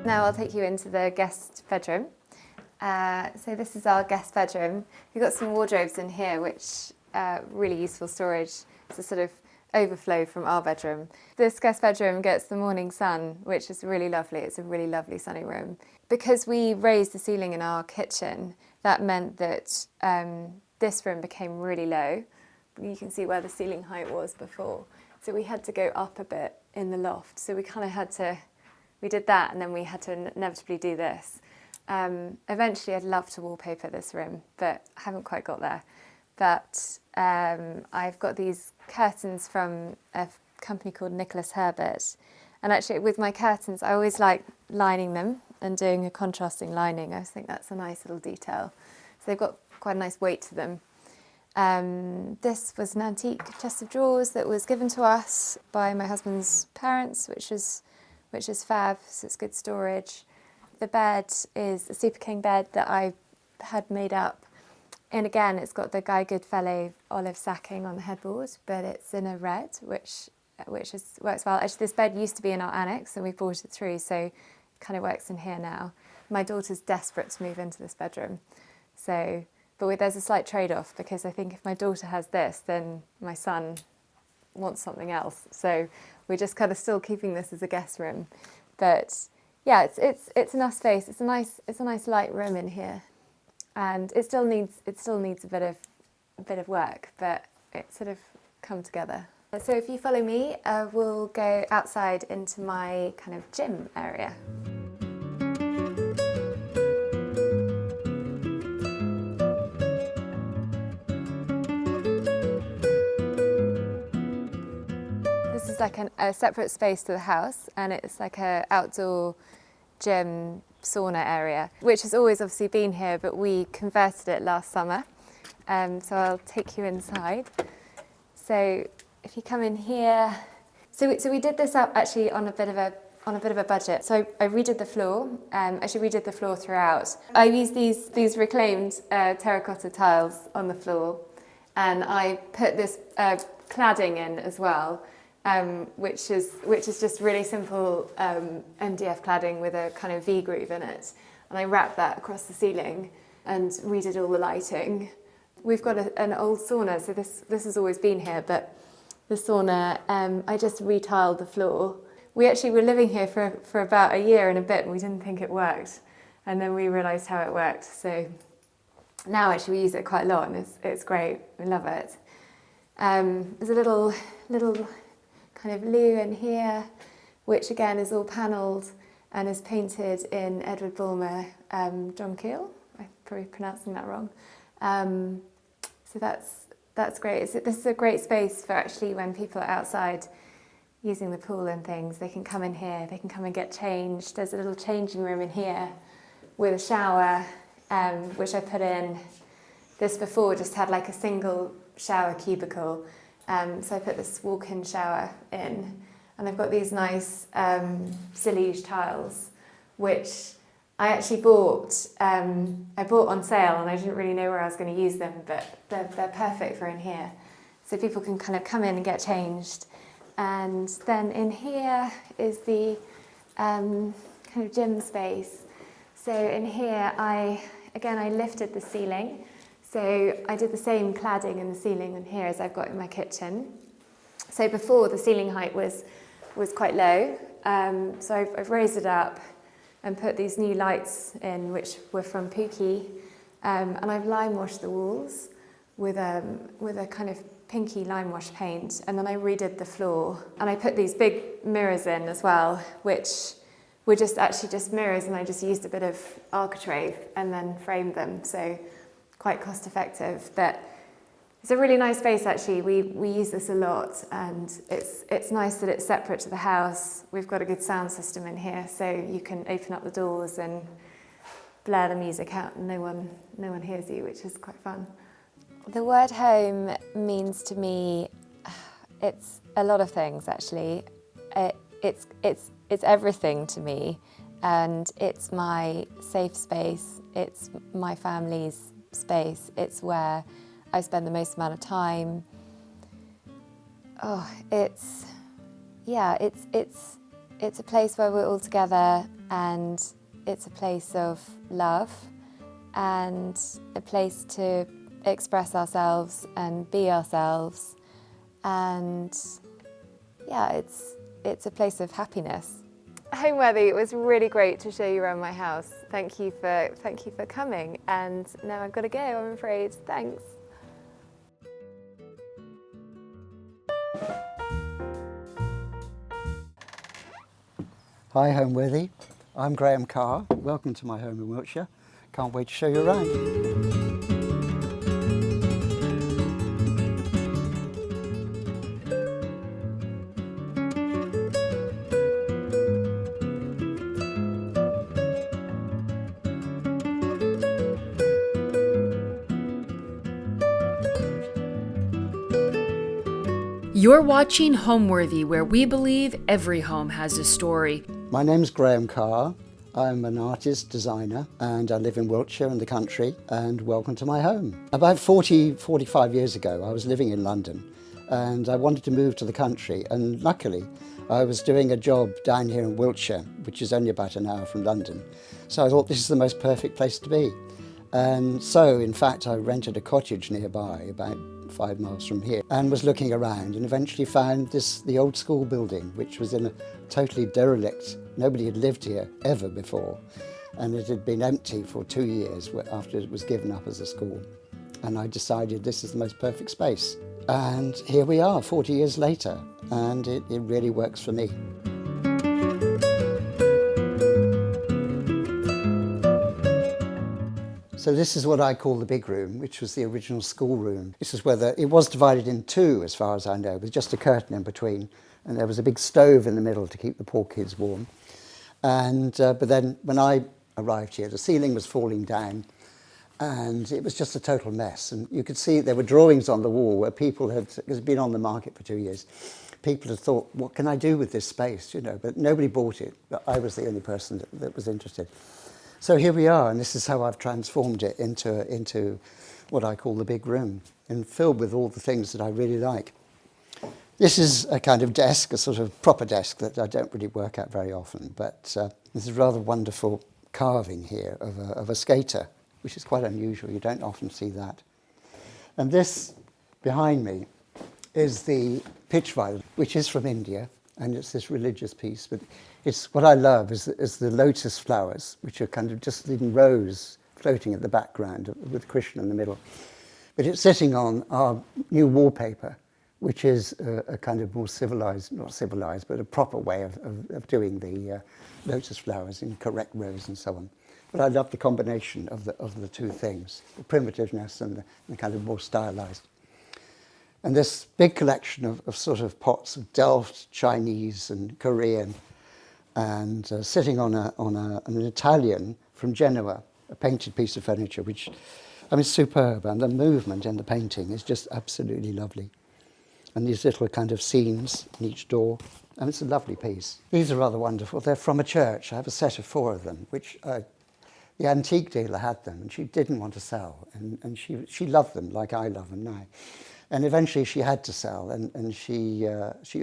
Now I'll take you into the guest bedroom. So this is our guest bedroom. We've got some wardrobes in here, which really useful storage. It's a sort of overflow from our bedroom. This guest bedroom gets the morning sun, which is really lovely. It's a really lovely sunny room. Because we raised the ceiling in our kitchen, that meant that this room became really low. You can see where the ceiling height was before. So we had to go up a bit in the loft. So we kind of we did that, and then we had to inevitably do this. Eventually I'd love to wallpaper this room, but I haven't quite got there. But I've got these curtains from a company called Nicholas Herbert. And actually with my curtains, I always like lining them and doing a contrasting lining. I just think that's a nice little detail. So they've got quite a nice weight to them. This was an antique chest of drawers that was given to us by my husband's parents, which is fab, so it's good storage. The bed is a Super King bed that I had made up. And again, it's got the Guy Goodfellow olive sacking on the headboard, but it's in a red, which works well. Actually, this bed used to be in our annex, and we brought it through, so it kind of works in here now. My daughter's desperate to move into this bedroom, but there's a slight trade-off, because I think if my daughter has this, then my son wants something else. So we're just kind of still keeping this as a guest room, but yeah, it's enough space. It's a nice light room in here, and it still needs a bit of work, but it sort of come together. So if you follow me, we'll go outside into my kind of gym area. This is like a separate space to the house, and it's like an outdoor gym sauna area, which has always obviously been here, but we converted it last summer. So I'll take you inside. So if you come in here, so we did this up actually on a bit of a budget. So I redid the floor. Actually redid the floor throughout. I used these reclaimed terracotta tiles on the floor, and I put this cladding in as well, which is just really simple MDF cladding with a kind of V groove in it, and I wrapped that across the ceiling and redid all the lighting. We've got an old sauna, so this has always been here, but the sauna, I just retiled the floor. We actually were living here for about a year and a bit, and we didn't think it worked, and then we realised how it worked. So now actually we use it quite a lot, and it's great. We love it. There's a little kind of loo in here, which again is all panelled and is painted in Edward Bulmer John Keel. I'm probably pronouncing that wrong. So that's great. This is a great space for actually when people are outside. using the pool and things, they can come in here, they can come and get changed. There's a little changing room in here with a shower, which I put in. This before just had like a single shower cubicle, so I put this walk-in shower in, and I've got these nice silage tiles, which I actually bought. I bought on sale, and I didn't really know where I was going to use them, but they're perfect for in here, so people can kind of come in and get changed. And then in here is the kind of gym space. So in here, I lifted the ceiling. So I did the same cladding in the ceiling in here as I've got in my kitchen. So before, the ceiling height was quite low. So I've raised it up and put these new lights in, which were from Pookie. And I've lime washed the walls with a kind of pinky lime wash paint, and then I redid the floor, and I put these big mirrors in as well, which were just mirrors, and I just used a bit of architrave and then framed them, so quite cost effective. But it's a really nice space actually. We use this a lot, and it's nice that it's separate to the house. We've got a good sound system in here, so you can open up the doors and blare the music out, and no one hears you, which is quite fun. The word home means to me, it's a lot of things actually. It's everything to me, and it's my safe space, it's my family's space, it's where I spend the most amount of time. It's a place where we're all together, and it's a place of love and a place to express ourselves and be ourselves, and it's a place of happiness. Homeworthy, it was really great to show you around my house. Thank you for coming, and now I've got to go, I'm afraid. Thanks. Hi Homeworthy, I'm Graham Carr. Welcome to my home in Wiltshire. Can't wait to show you around. You're watching Homeworthy, where we believe every home has a story. My name's Graham Carr. I'm an artist, designer, and I live in Wiltshire in the country, and welcome to my home. About 45 years ago, I was living in London, and I wanted to move to the country, and luckily, I was doing a job down here in Wiltshire, which is only about an hour from London. So I thought this is the most perfect place to be. And so, in fact, I rented a cottage nearby, about 5 miles from here, and was looking around and eventually found the old school building, which was in a totally derelict. Nobody had lived here ever before, and it had been empty for 2 years after it was given up as a school. And I decided this is the most perfect space. And here we are 40 years later, and it really works for me. So this is what I call the big room, which was the original school room. This is where it was divided in two, as far as I know, with just a curtain in between. And there was a big stove in the middle to keep the poor kids warm. And but then when I arrived here, the ceiling was falling down, and it was just a total mess. And you could see there were drawings on the wall where people it had been on the market for 2 years. People had thought, what can I do with this space, you know? But nobody bought it. But I was the only person that was interested. So here we are, and this is how I've transformed it into what I call the big room, and filled with all the things that I really like. This is a kind of desk, a sort of proper desk that I don't really work at very often, but this is rather wonderful carving here of a skater, which is quite unusual. You don't often see that. And this behind me is the pitch violin, which is from India, and it's this religious piece, but what I love is the lotus flowers, which are kind of just in rows floating at the background with Krishna in the middle. But it's sitting on our new wallpaper, which is a kind of more civilized, not civilized, but a proper way of doing the lotus flowers in correct rows and so on. But I love the combination of the two things, the primitiveness and the kind of more stylized. And this big collection of sort of pots of Delft, Chinese and Korean, and sitting on an Italian from Genoa, a painted piece of furniture, which, I mean, superb, and the movement in the painting is just absolutely lovely. And these little kind of scenes in each door, and it's a lovely piece. These are rather wonderful. They're from a church. I have a set of 4 of them, which the antique dealer had them, and she didn't want to sell, and she loved them like I love them now. And eventually she had to sell, and she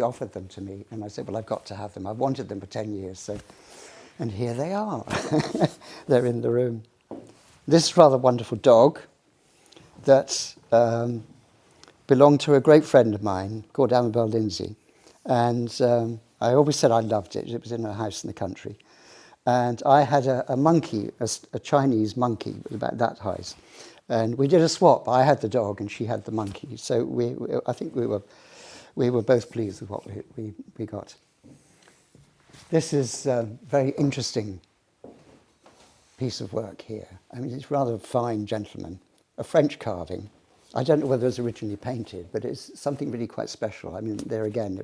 offered them to me, and I said, well, I've got to have them. I've wanted them for 10 years, so, and here they are. They're in the room. This rather wonderful dog that belonged to a great friend of mine called Annabelle Lindsay, and I always said I loved it. It was in a house in the country. And I had a monkey, a Chinese monkey, it was about that height. And we did a swap. I had the dog and she had the monkey. So I think we were both pleased with what we got. This is a very interesting piece of work here. I mean, it's rather fine gentleman, a French carving. I don't know whether it was originally painted, but it's something really quite special. I mean, there again,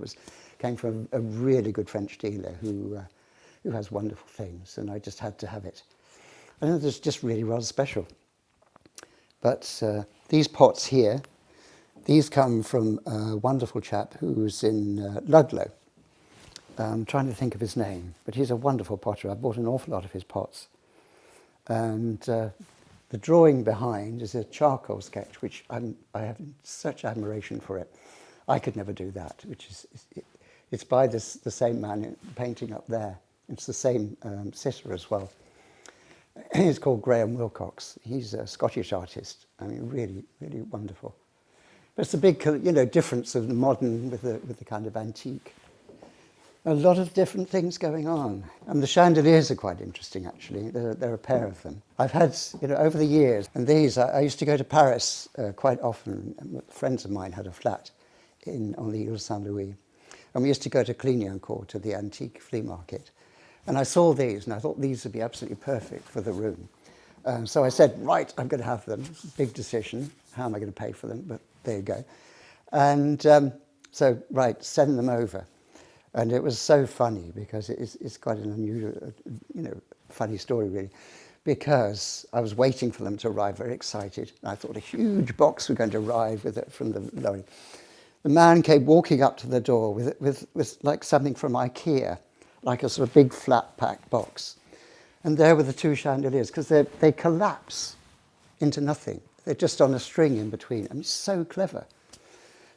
came from a really good French dealer who has wonderful things, and I just had to have it. I know it's just really rather special. But these pots here, these come from a wonderful chap who's in Ludlow. I'm trying to think of his name, but he's a wonderful potter. I bought an awful lot of his pots. And the drawing behind is a charcoal sketch, which I have such admiration for it. I could never do that, it's by the same man painting up there. It's the same sitter as well. He's called Graham Wilcox. He's a Scottish artist. I mean, really, really wonderful. But it's a big, difference of the modern with the kind of antique. A lot of different things going on. And the chandeliers are quite interesting, actually. There are a pair of them. I've had, over the years, and these, I used to go to Paris quite often. Friends of mine had a flat on the Ile Saint-Louis. And we used to go to Clignancourt, to the antique flea market. And I saw these, and I thought these would be absolutely perfect for the room. So I said, right, I'm going to have them. Big decision. How am I going to pay for them? But there you go. And so, right, send them over. And it was so funny because it's quite an unusual, funny story, really. Because I was waiting for them to arrive, very excited. And I thought a huge box was going to arrive from the lorry. The man came walking up to the door with like something from IKEA, like a sort of big flat pack box. And there were the 2 chandeliers, because they collapse into nothing. They're just on a string in between. I mean, so clever.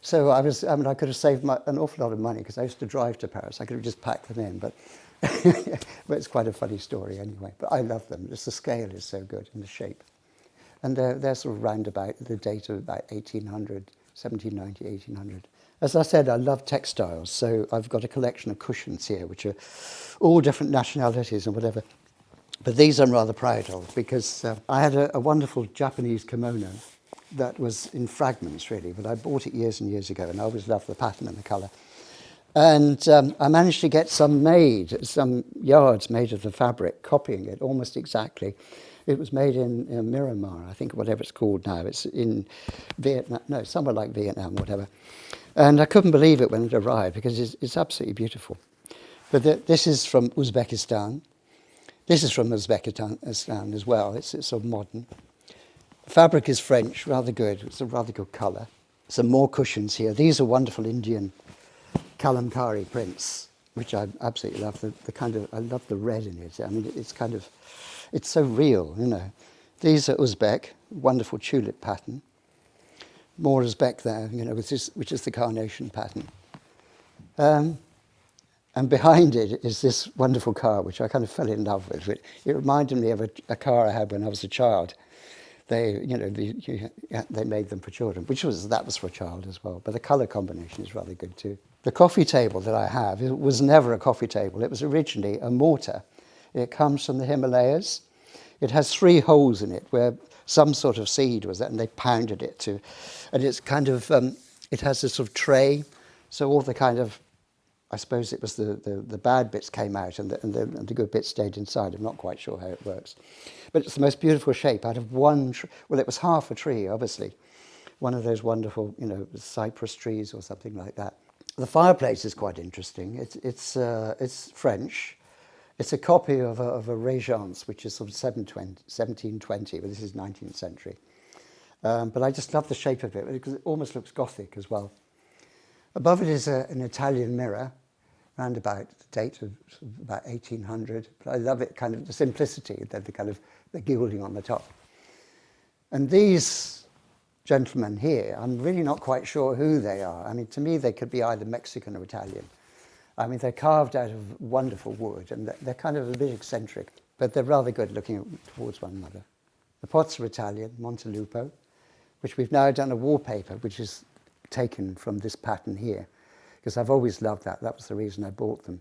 So I could have saved an awful lot of money, because I used to drive to Paris. I could have just packed them in, but it's quite a funny story anyway. But I love them. Just the scale is so good, and the shape. And they're sort of round about the date of about 1800, 1790, 1800. As I said, I love textiles, so I've got a collection of cushions here, which are all different nationalities and whatever. But these I'm rather proud of, because I had a wonderful Japanese kimono that was in fragments, really, but I bought it years and years ago, and I always loved the pattern and the colour. And I managed to get some yards made of the fabric, copying it almost exactly. It was made in Myanmar, I think, whatever it's called now. It's in Vietnam, no, somewhere like Vietnam, whatever. And I couldn't believe it when it arrived, because it's absolutely beautiful. But this is from Uzbekistan. This is from Uzbekistan as well. It's sort of modern. The fabric is French, rather good. It's a rather good colour. Some more cushions here. These are wonderful Indian kalamkari prints, which I absolutely love. I love the red in it. I mean, it's so real, These are Uzbek, wonderful tulip pattern. More Uzbek there, which is the carnation pattern. And behind it is this wonderful car, which I kind of fell in love with. It reminded me of a car I had when I was a child. They made them for children, that was for a child as well. But the colour combination is rather good too. The coffee table that I have, it was never a coffee table. It was originally a mortar. It comes from the Himalayas. It has 3 holes in it where some sort of seed was there, and they pounded it to, and it's kind of, it has this sort of tray, so all the kind of, I suppose it was the bad bits came out and the good bits stayed inside. I'm not quite sure how it works. But it's the most beautiful shape out of one tree. Well, it was half a tree, obviously. one of those wonderful, cypress trees or something like that. The fireplace is quite interesting. It's French. It's a copy of a Régence, which is sort of 1720, but this is 19th century. But I just love the shape of it because it almost looks Gothic as well. Above it is an Italian mirror, round about the date of about 1800. But I love it, kind of the simplicity, the gilding on the top. And these gentlemen here, I'm really not quite sure who they are. I mean, to me, they could be either Mexican or Italian. I mean, they're carved out of wonderful wood, and they're kind of a bit eccentric, but they're rather good looking towards one another. The pots are Italian, Montelupo, which we've now done a wallpaper, which is taken from this pattern here, because I've always loved that. That was the reason I bought them.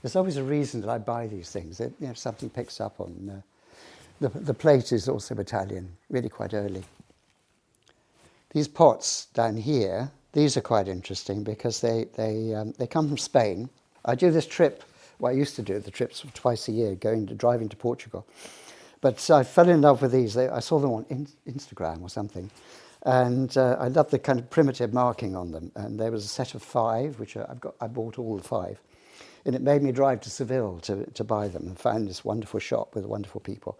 There's always a reason that I buy these things. Something picks up on. The plate is also Italian, really quite early. These pots down here, these are quite interesting because they come from Spain. I do this trip, I used to do the trips twice a year, driving to Portugal. But I fell in love with these. I saw them on Instagram or something. And I love the kind of primitive marking on them. And there was a set of 5, which I bought all the 5. And it made me drive to Seville to buy them and found this wonderful shop with wonderful people.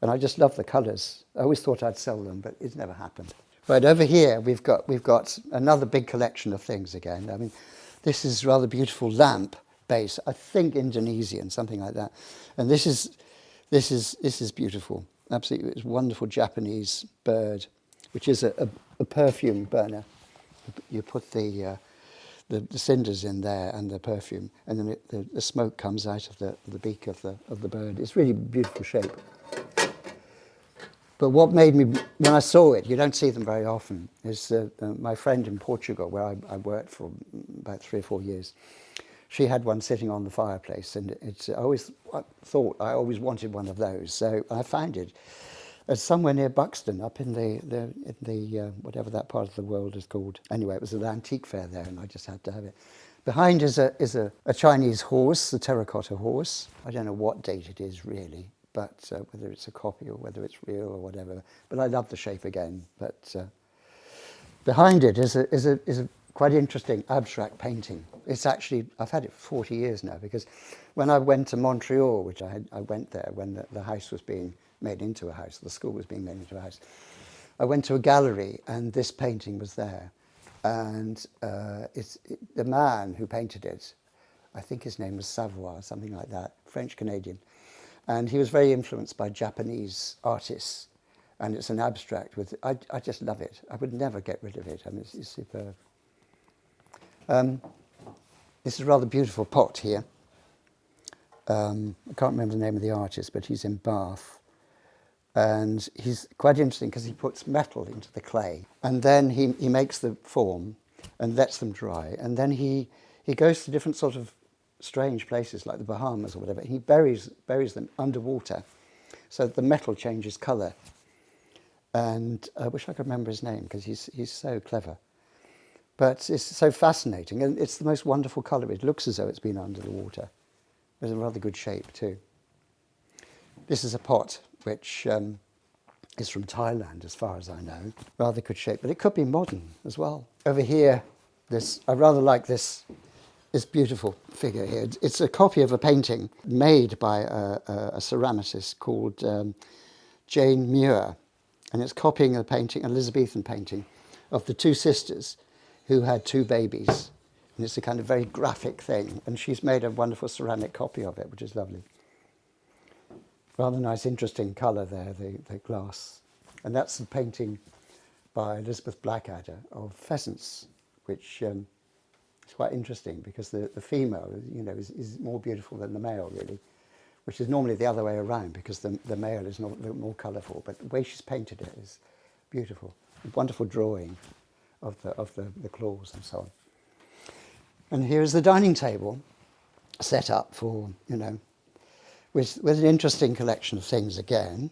And I just love the colours. I always thought I'd sell them, but it's never happened. But over here, we've got another big collection of things again. I mean, this is a rather beautiful lamp base. I think Indonesian, something like that. And this is beautiful. Absolutely, it's a wonderful Japanese bird, which is a perfume burner. You put the cinders in there and the perfume, and then the smoke comes out of the beak of the bird. It's really beautiful shape. But what made me, when I saw it, you don't see them very often, is my friend in Portugal, where I worked for about 3 or 4 years. She had one sitting on the fireplace, and I always wanted one of those. So I found it somewhere near Buxton, up in the whatever that part of the world is called. Anyway, it was an antique fair there, and I just had to have it. Behind is a Chinese horse, a terracotta horse. I don't know what date it is really, but whether it's a copy or whether it's real or whatever. But I love the shape again. But behind it is a quite interesting abstract painting. It's actually, I've had it for 40 years now, because when I went to Montreal, which I went there when the house was being made into a house, the school was being made into a house, I went to a gallery and this painting was there. And the man who painted it, I think his name was Savoy, something like that, French-Canadian. And he was very influenced by Japanese artists. And it's an abstract with, I just love it. I would never get rid of it. I mean, it's superb. This is a rather beautiful pot here. I can't remember the name of the artist, but he's in Bath. And he's quite interesting because he puts metal into the clay. And then he makes the form and lets them dry. And then he goes to different sort of strange places like the Bahamas or whatever. And he buries them underwater so that the metal changes colour. And I wish I could remember his name because he's so clever. But it's so fascinating, and it's the most wonderful colour. It looks as though it's been under the water. It's a rather good shape too. This is a pot which is from Thailand, as far as I know. Rather good shape, but it could be modern as well. Over here, I rather like this beautiful figure here. It's a copy of a painting made by a ceramicist called Jane Muir, and it's copying a painting, an Elizabethan painting, of the 2 sisters who had 2 babies. And it's a kind of very graphic thing. And she's made a wonderful ceramic copy of it, which is lovely. Rather nice, interesting colour there, the glass. And that's a painting by Elizabeth Blackadder of pheasants, which is quite interesting because the female, is more beautiful than the male, really, which is normally the other way around because the male is more colourful. But the way she's painted it is beautiful. A wonderful drawing of the claws and so on. And here's the dining table set up for, with an interesting collection of things again.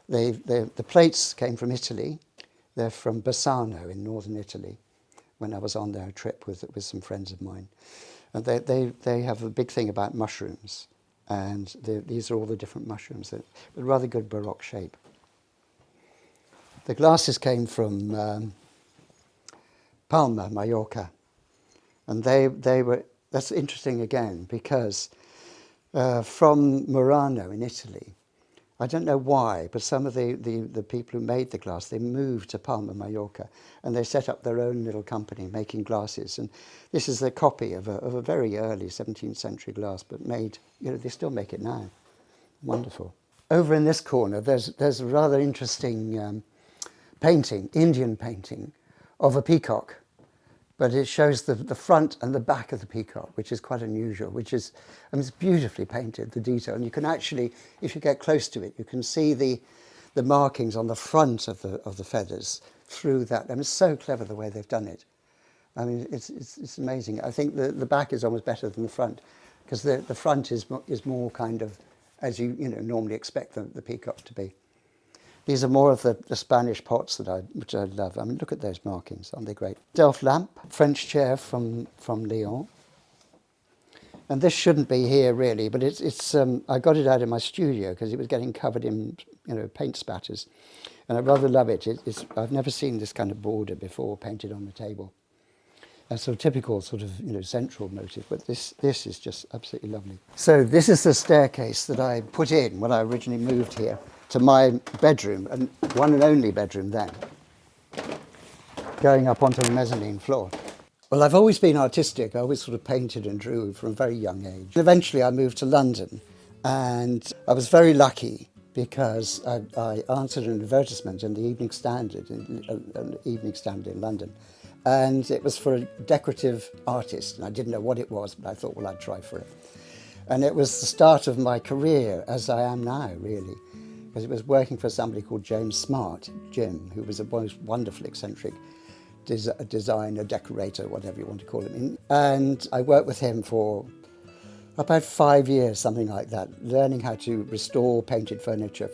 The plates came from Italy. They're from Bassano in northern Italy when I was on their trip with some friends of mine. And they have a big thing about mushrooms. And these are all the different mushrooms, with rather good Baroque shape. The glasses came from Palma, Mallorca, and they were. That's interesting again because from Murano in Italy, I don't know why, but some of the people who made the glass, they moved to Palma, Mallorca, and they set up their own little company making glasses. And this is a copy of a very early 17th century glass, but made, they still make it now. Wonderful. Over in this corner, there's a rather interesting painting, Indian painting, of a peacock. But it shows the front and the back of the peacock, which is quite unusual, it's beautifully painted, the detail. And you can actually, if you get close to it, you can see the markings on the front of the feathers through that. It's so clever the way they've done it. It's amazing. I think the back is almost better than the front, because the front is more kind of, as you normally expect the peacock to be. These are more of the Spanish pots which I love. Look at those markings, aren't they great? Delft lamp, French chair from Lyon. And this shouldn't be here really, but it's I got it out of my studio because it was getting covered in paint spatters, and I rather love it. I've never seen this kind of border before painted on the table. A sort of typical central motif, but this is just absolutely lovely. So this is the staircase that I put in when I originally moved here to my bedroom, and one and only bedroom then, going up onto the mezzanine floor. Well, I've always been artistic. I always sort of painted and drew from a very young age. Eventually I moved to London, and I was very lucky because I answered an advertisement in the Evening Standard, in London, and it was for a decorative artist, and I didn't know what it was, but I thought, well, I'd try for it. And it was the start of my career as I am now, really. Because it was working for somebody called James Smart, Jim, who was a most wonderful, eccentric designer, decorator, whatever you want to call him. And I worked with him for about 5 years, something like that, learning how to restore painted furniture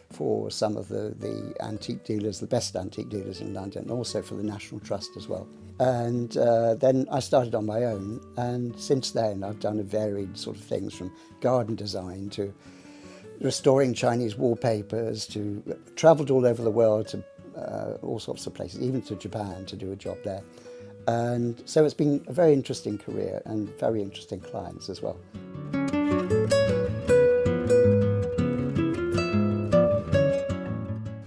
for some of the antique dealers, the best antique dealers in London, and also for the National Trust as well. And then I started on my own, and since then I've done a varied sort of things, from garden design to restoring Chinese wallpapers, to travelled all over the world to all sorts of places, even to Japan to do a job there. And so it's been a very interesting career and very interesting clients as well.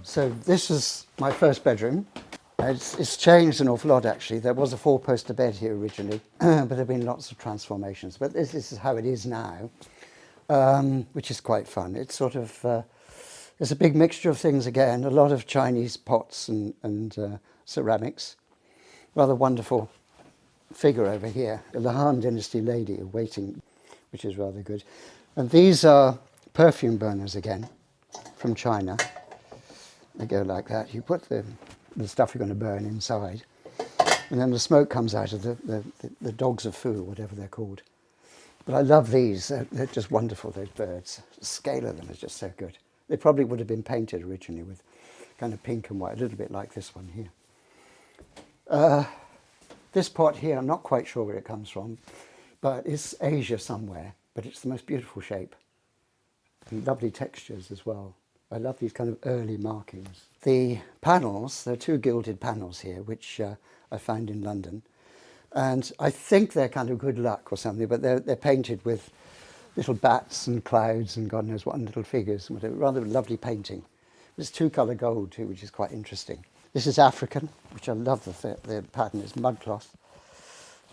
So this is my first bedroom. It's changed an awful lot actually. There was a 4-poster bed here originally, but there have been lots of transformations. But this is how it is now. Which is quite fun. It's sort of, there's a big mixture of things again, a lot of Chinese pots and ceramics. Rather wonderful figure over here, the Han Dynasty lady waiting, which is rather good. And these are perfume burners again, from China. They go like that. You put the stuff you're going to burn inside, and then the smoke comes out of the dogs of Fu, whatever they're called. But I love these. They're just wonderful, those birds. The scale of them is just so good. They probably would have been painted originally with kind of pink and white, a little bit like this one here. This pot here, I'm not quite sure where it comes from, but it's Asia somewhere, but it's the most beautiful shape. And lovely textures as well. I love these kind of early markings. The panels, there are 2 gilded panels here, which I found in London. And I think they're kind of good luck or something, but they're painted with little bats and clouds and God knows what, and little figures and whatever. Rather lovely painting. It's 2-colour gold too, which is quite interesting. This is African, which I love the pattern. It's mudcloth.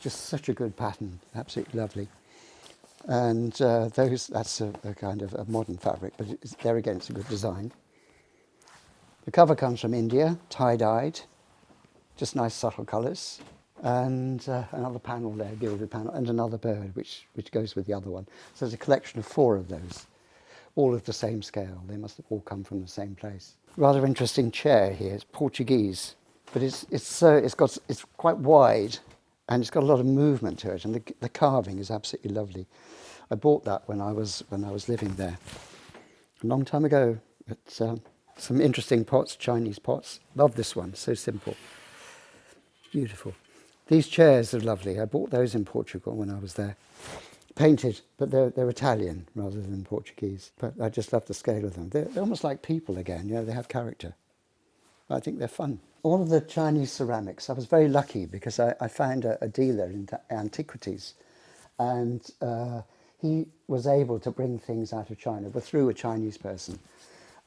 Just such a good pattern, absolutely lovely. And that's a kind of a modern fabric, but there again, it's a good design. The cover comes from India, tie-dyed, just nice subtle colours. And another panel there, gilded panel, and another bird, which goes with the other one. So there's a collection of 4 of those, all of the same scale. They must have all come from the same place. Rather interesting chair here. It's Portuguese, but it's quite wide, and it's got a lot of movement to it, and the carving is absolutely lovely. I bought that when I was living there a long time ago. But some interesting pots, Chinese pots. Love this one. So simple, beautiful. These chairs are lovely. I bought those in Portugal when I was there. Painted, but they're Italian rather than Portuguese. But I just love the scale of them. They're almost like people again, they have character. I think they're fun. All of the Chinese ceramics, I was very lucky because I found a dealer in antiquities, and he was able to bring things out of China, but through a Chinese person.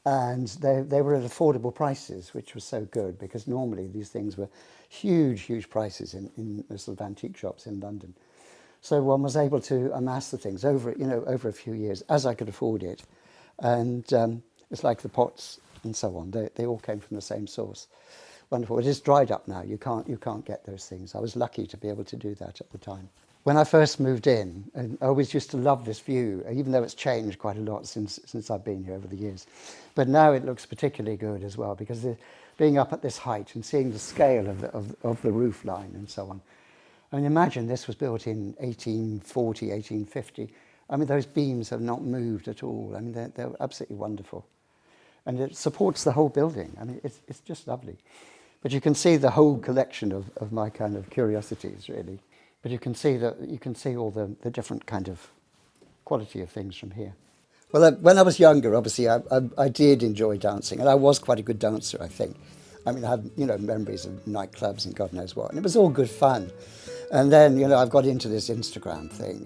And they were at affordable prices, which was so good, because normally these things were huge prices in sort of antique shops in London. So one was able to amass the things over a few years as I could afford it. And it's like the pots and so on. They all came from the same source. Wonderful. It is dried up now. You can't get those things. I was lucky to be able to do that at the time. When I first moved in, and I always used to love this view, even though it's changed quite a lot since I've been here over the years. But now it looks particularly good as well, because being up at this height and seeing the scale of the roof line and so on. I mean, imagine this was built in 1840, 1850. I mean, those beams have not moved at all. I mean, they're absolutely wonderful. And it supports the whole building. I mean, it's just lovely. But you can see the whole collection of my kind of curiosities, really. But you can see all the different kind of quality of things from here. Well, when I was younger, obviously, I did enjoy dancing, and I was quite a good dancer, I think. I mean, I have, memories of nightclubs and God knows what, and it was all good fun. And then, I've got into this Instagram thing,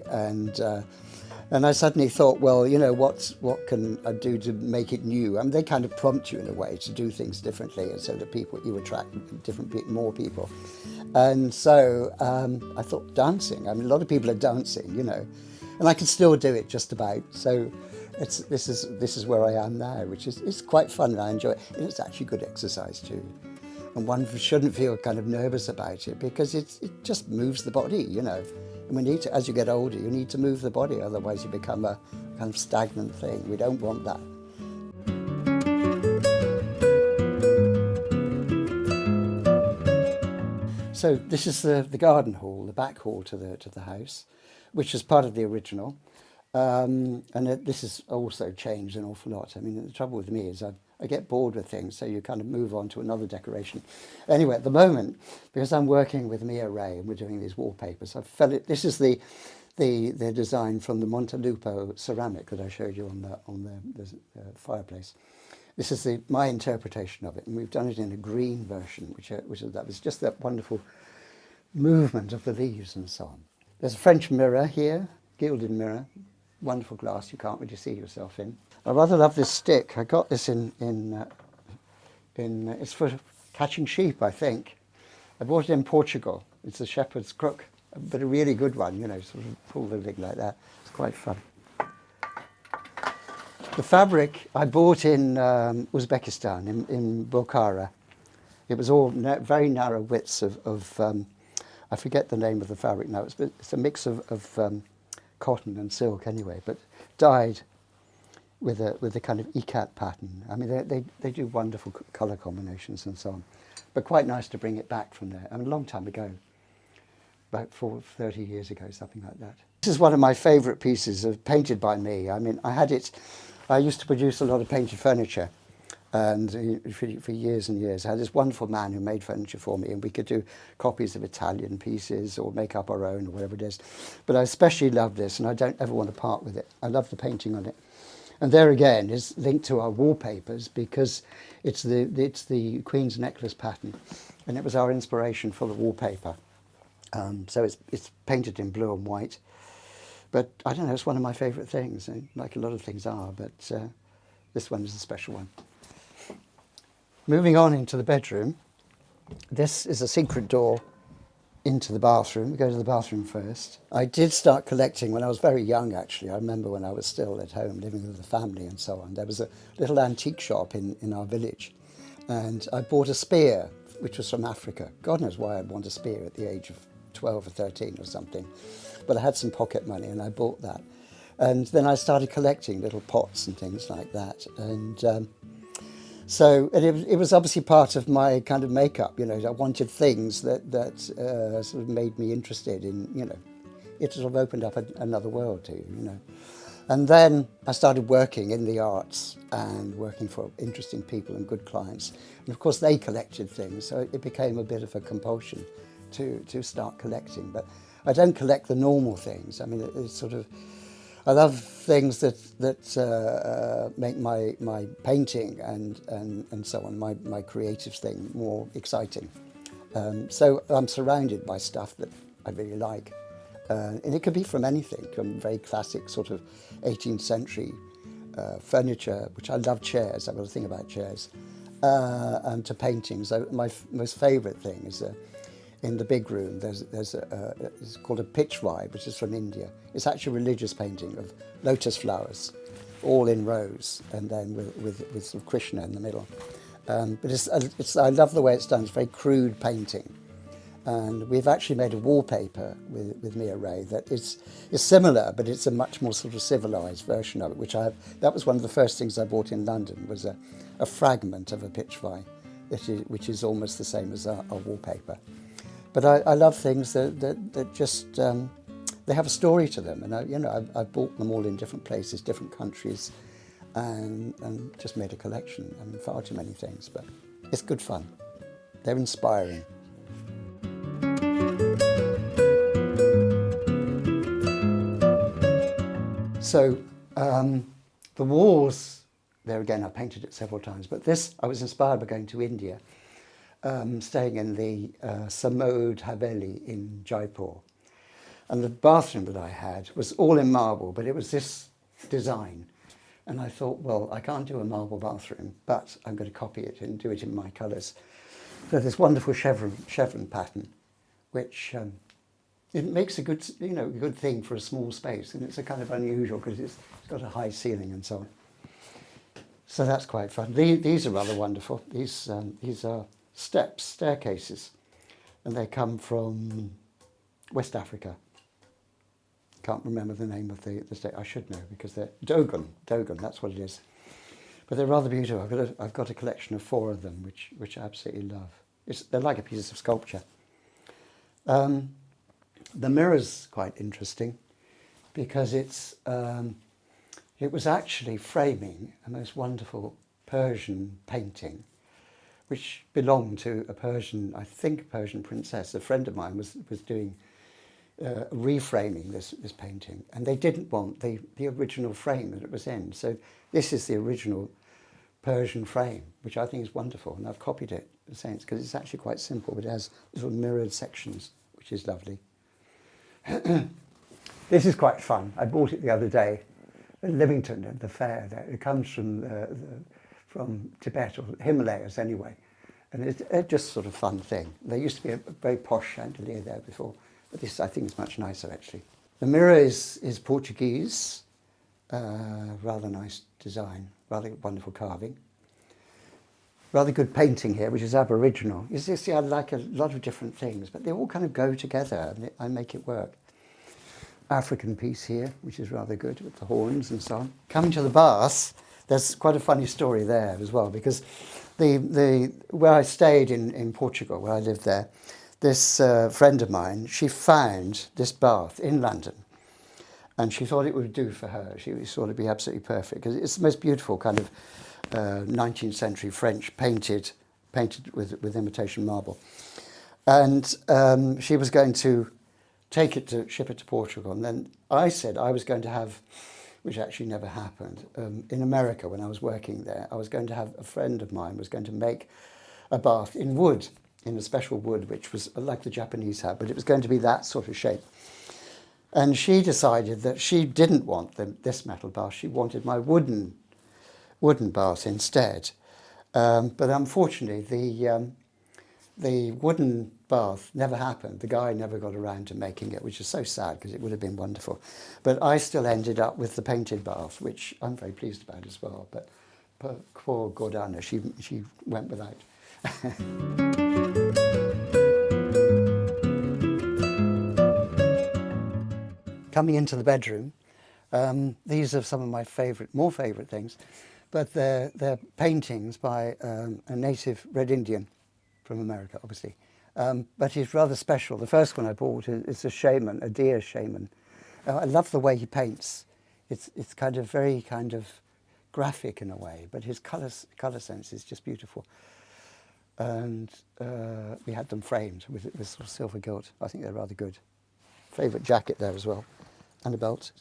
and I suddenly thought, well, what can I do to make it new? I mean, they kind of prompt you in a way to do things differently, so that you attract more people. And so I thought, dancing. I mean, a lot of people are dancing, and I can still do it just about. So this is where I am now, which is quite fun, and I enjoy it. And it's actually good exercise too. And one shouldn't feel kind of nervous about it, because it just moves the body, And we need to, as you get older, you need to move the body, otherwise you become a kind of stagnant thing. We don't want that. So this is the garden hall, the back hall to the house, which is part of the original. And this has also changed an awful lot. I mean, the trouble with me is I get bored with things, so you kind of move on to another decoration. Anyway, at the moment, because I'm working with Mia Ray and we're doing these wallpapers, this is the design from the Montelupo ceramic that I showed you on the fireplace. This is my interpretation of it, and we've done it in a green version, which was just that wonderful movement of the leaves and so on. There's a French mirror here, gilded mirror, wonderful glass you can't really see yourself in. I rather love this stick. I got this it's for catching sheep, I think. I bought it in Portugal. It's a shepherd's crook, but a really good one, sort of pull the thing like that. It's quite fun. The fabric I bought in Uzbekistan, in Bukhara. It was all very narrow widths of I forget the name of the fabric now. It's a mix of cotton and silk anyway, but dyed with a kind of ikat pattern. I mean, they do wonderful colour combinations and so on, but quite nice to bring it back from there. I mean, a long time ago, about 30 years ago, something like that. This is one of my favourite pieces painted by me. I mean, I used to produce a lot of painted furniture, and for years and years. I had this wonderful man who made furniture for me, and we could do copies of Italian pieces or make up our own or whatever it is. But I especially love this, and I don't ever want to part with it. I love the painting on it. And there again is linked to our wallpapers, because it's the Queen's necklace pattern, and it was our inspiration for the wallpaper. So it's painted in blue and white. But I don't know, it's one of my favourite things, like a lot of things are, but this one is a special one. Moving on into the bedroom, this is a secret door into the bathroom. We go to the bathroom first. I did start collecting when I was very young, actually. I remember when I was still at home living with the family and so on. There was a little antique shop in our village, and I bought a spear, which was from Africa. God knows why I'd want a spear at the age of 12 or 13 or something. But I had some pocket money and I bought that. And then I started collecting little pots and things like that. And so it was obviously part of my kind of makeup, I wanted things that sort of made me interested in, it sort of opened up another world to you, And then I started working in the arts and working for interesting people and good clients. And of course they collected things, so it became a bit of a compulsion to start collecting. But I don't collect the normal things. I mean, it's sort of, I love things that make my painting and so on, my creative thing more exciting. So I'm surrounded by stuff that I really like. And it could be from anything, from very classic sort of 18th century furniture, which I love chairs, I've got a thing about chairs, and to paintings. My most favourite thing is in the big room, it's called a pitchwai, which is from India. It's actually a religious painting of lotus flowers, all in rows, and then with sort of Krishna in the middle. But I love the way it's done. It's a very crude painting. And we've actually made a wallpaper with Mia Ray that is similar, but it's a much more sort of civilised version of it, that was one of the first things I bought in London, was a fragment of a pitchwai, which is almost the same as our wallpaper. But I love things that just, they have a story to them. And I've bought them all in different places, different countries, and just made a collection. I mean, far too many things, but it's good fun. They're inspiring. So the walls, there again, I painted it several times, but this, I was inspired by going to India, staying in the Samod Haveli in Jaipur. And the bathroom that I had was all in marble, but it was this design. And I thought, well, I can't do a marble bathroom, but I'm going to copy it and do it in my colours. So this wonderful chevron pattern, which it makes a good, good thing for a small space, and it's a kind of unusual because it's got a high ceiling and so on. So that's quite fun. These are rather wonderful. These are staircases, and they come from West Africa. Can't remember the name of the state. I should know because they're Dogon, that's what it is. But they're rather beautiful. I've got a collection of 4 of them, which I absolutely love. They're like a piece of sculpture. The mirror's quite interesting because it was actually framing a most wonderful Persian painting, which belonged to a Persian princess. A friend of mine was doing reframing this painting, and they didn't want the original frame that it was in. So this is the original Persian frame, which I think is wonderful, and I've copied it in a sense because it's actually quite simple, but it has little mirrored sections, which is lovely. This is quite fun. I bought it the other day in Livington at the fair. It comes from Tibet or Himalayas anyway, and it's just sort of fun thing. There used to be a very posh chandelier there before, but this I think is much nicer actually. The mirror is Portuguese, rather nice design, rather wonderful carving. Rather good painting here, which is Aboriginal. You see, I like a lot of different things, but they all kind of go together and I make it work. African piece here, which is rather good with the horns and so on. Coming to the bath, there's quite a funny story there as well, because where I stayed in Portugal, where I lived there, this friend of mine, she found this bath in London, and she thought it would do for her. She thought it'd be absolutely perfect because it's the most beautiful kind of 19th century French painted with imitation marble. And she was going to ship it to Portugal. And then I said I was going to have, which actually never happened, in America when I was working there, I was going to have a friend of mine was going to make a bath in wood, in a special wood, which was like the Japanese have, but it was going to be that sort of shape. And she decided that she didn't want this metal bath. She wanted my wooden bath instead. But unfortunately, the wooden bath never happened. The guy never got around to making it, which is so sad because it would have been wonderful. But I still ended up with the painted bath, which I'm very pleased about as well. But poor Gordana, she went without. Coming into the bedroom, these are some of my more favourite things, but they're paintings by a native Red Indian from America, obviously. But he's rather special. The first one I bought is a shaman, a deer shaman. I love the way he paints. It's very kind of graphic in a way, but his colour sense is just beautiful. And we had them framed with sort of silver gilt. I think they're rather good. Favourite jacket there as well, and a belt.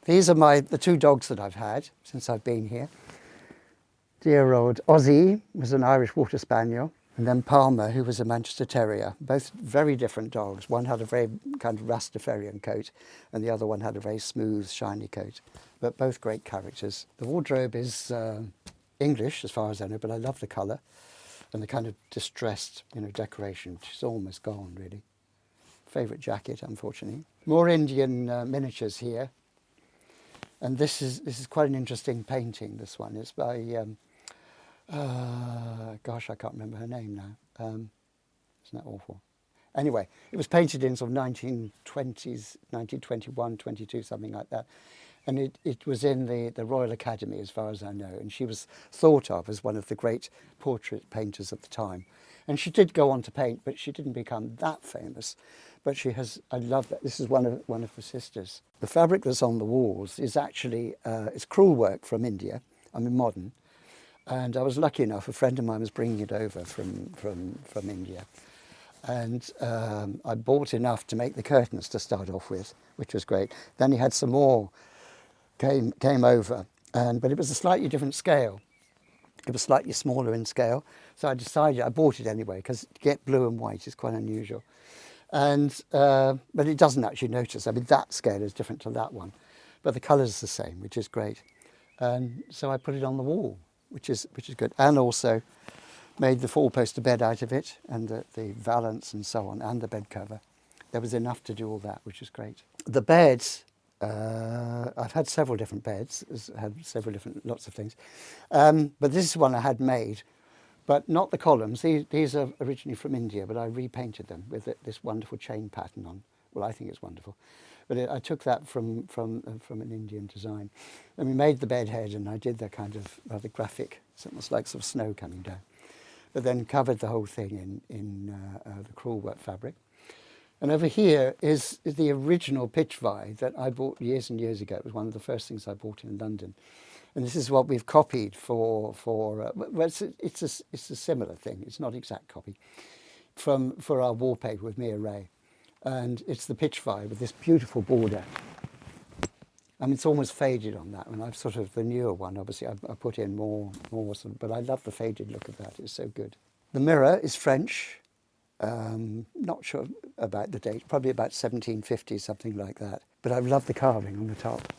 These are the two dogs that I've had since I've been here. Dear old Ozzy was an Irish Water Spaniel, and then Palmer, who was a Manchester Terrier. Both very different dogs. One had a very kind of Rastafarian coat, and the other one had a very smooth, shiny coat. But both great characters. The wardrobe is English, as far as I know, but I love the colour and the kind of distressed, decoration, which is almost gone, really. Favourite jacket, unfortunately. More Indian miniatures here. And this is quite an interesting painting, this one. It's by, gosh, I can't remember her name now. Isn't that awful? Anyway, it was painted in sort of 1920s, 1921, 22, something like that. And it was in the Royal Academy, as far as I know. And she was thought of as one of the great portrait painters of the time. And she did go on to paint, but she didn't become that famous. But she has, I love that. This is one of her sisters. The fabric that's on the walls is actually, it's crewel work from India. I mean, modern. And I was lucky enough, a friend of mine was bringing it over from India. And I bought enough to make the curtains to start off with, which was great. Then he had some more came over, but it was a slightly different scale. It was slightly smaller in scale. So I decided, I bought it anyway, because to get blue and white is quite unusual. And but it doesn't actually notice. I mean, that scale is different to that one, but the colour's the same, which is great. And so I put it on the wall, which is good. And also made the four-poster bed out of it, and the valance and so on, and the bed cover. There was enough to do all that, which is great. The beds, I've had several different beds, had several different, lots of things. But this is one I had made, but not the columns. These are originally from India, but I repainted them with this wonderful chain pattern on. Well, I think it's wonderful. But I took that from an Indian design. And we made the bed head, and I did the kind of rather graphic, it's almost like sort of snow coming down. But then covered the whole thing in the crewel work fabric. And over here is the original pitch vine that I bought years and years ago. It was one of the first things I bought in London. And this is what we've copied for well, it's a similar thing. It's not exact copy for our wallpaper with Mia Ray. And it's the pitch vine with this beautiful border. I mean, it's almost faded on that one. I've sort of, the newer one, obviously, I put in more but I love the faded look of that. It's so good. The mirror is French. Not sure about the date, probably about 1750, something like that. But I love the carving on the top.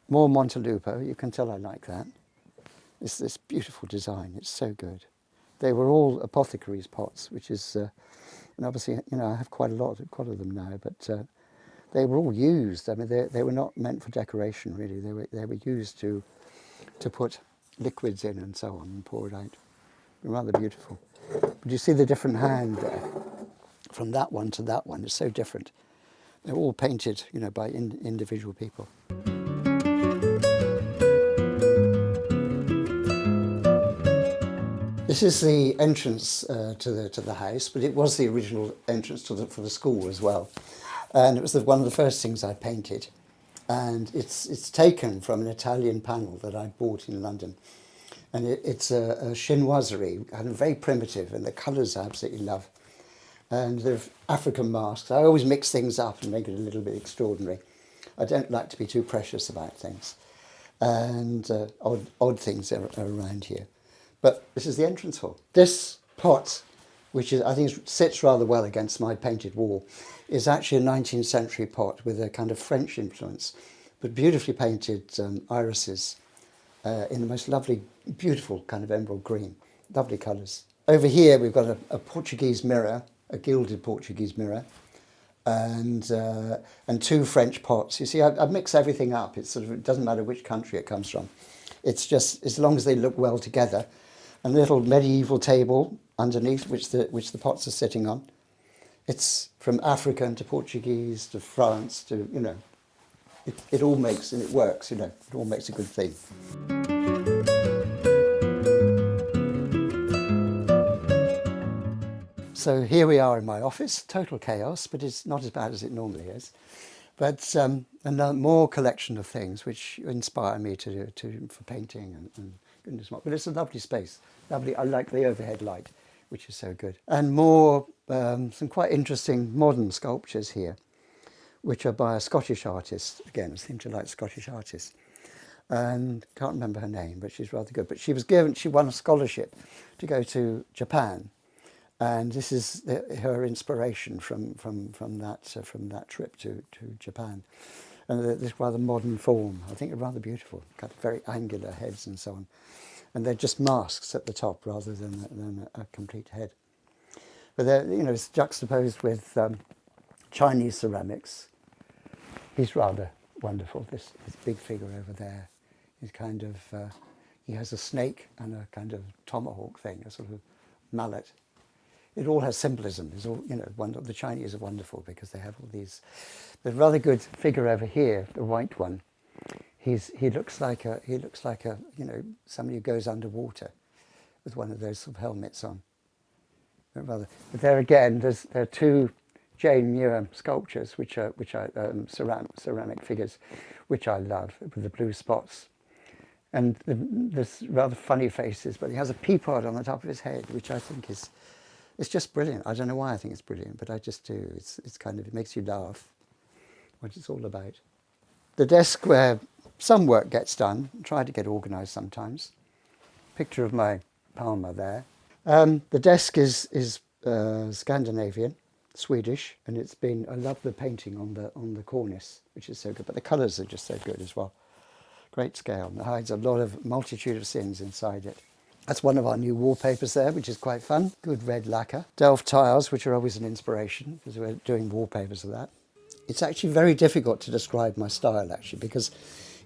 More Montelupo, you can tell I like that. It's this beautiful design, it's so good. They were all apothecaries' pots, which is, and obviously, I have quite a lot of them now, but they were all used. I mean, they were not meant for decoration, really. They were used to put liquids in and so on and pour it out. Rather beautiful. But you see the different hand there, from that one to that one. It's so different. They're all painted, by individual people. This is the entrance to the house, but it was the original entrance for the school as well. And it was one of the first things I painted. And it's taken from an Italian panel that I bought in London. And it's a chinoiserie, kind of very primitive, and the colours I absolutely love. And the African masks. I always mix things up and make it a little bit extraordinary. I don't like to be too precious about things. And odd things are around here. But this is the entrance hall. This pot, which I think sits rather well against my painted wall, is actually a 19th century pot with a kind of French influence, but beautifully painted irises in the most lovely, beautiful kind of emerald green. Lovely colours. Over here we've got a Portuguese mirror, a gilded Portuguese mirror, and two French pots. You see, I mix everything up. It doesn't matter which country it comes from. It's just, as long as they look well together. A little medieval table underneath, which the pots are sitting on. It's from African to Portuguese to France to, it all makes, and it works, it all makes a good thing. So here we are in my office, total chaos, but it's not as bad as it normally is. But another more collection of things which inspire me for painting and goodness what. But it's a lovely space. Lovely. I like the overhead light, which is so good. And more some quite interesting modern sculptures here, which are by a Scottish artist. Again, I seem to like Scottish artists. And can't remember her name, but she's rather good. But she won a scholarship to go to Japan. And this is her inspiration from that trip to Japan. And this rather modern form, I think, rather beautiful, kind of very angular heads and so on. And they're just masks at the top rather than a complete head. But they're, it's juxtaposed with Chinese ceramics. He's rather wonderful, this big figure over there. He's kind of, he has a snake and a kind of tomahawk thing, a sort of mallet. It all has symbolism. It's all, the Chinese are wonderful because they have all these. The rather good figure over here, the white one. He looks like a somebody who goes underwater with one of those sort of helmets on. But there again, there are two Jane Muir sculptures, which are ceramic figures, which I love, with the blue spots. And there's rather funny faces, but he has a pea pod on the top of his head, which I think it's just brilliant. I don't know why I think it's brilliant, but I just do. It's kind of, it makes you laugh, what it's all about. The desk where some work gets done, try to get organised sometimes. Picture of my Palmer there. The desk is Scandinavian, Swedish, and I love the painting on the cornice, which is so good, but the colours are just so good as well. Great scale, and it hides a multitude of sins inside it. That's one of our new wallpapers there, which is quite fun. Good red lacquer. Delft tiles, which are always an inspiration, because we're doing wallpapers of that. It's actually very difficult to describe my style, actually, because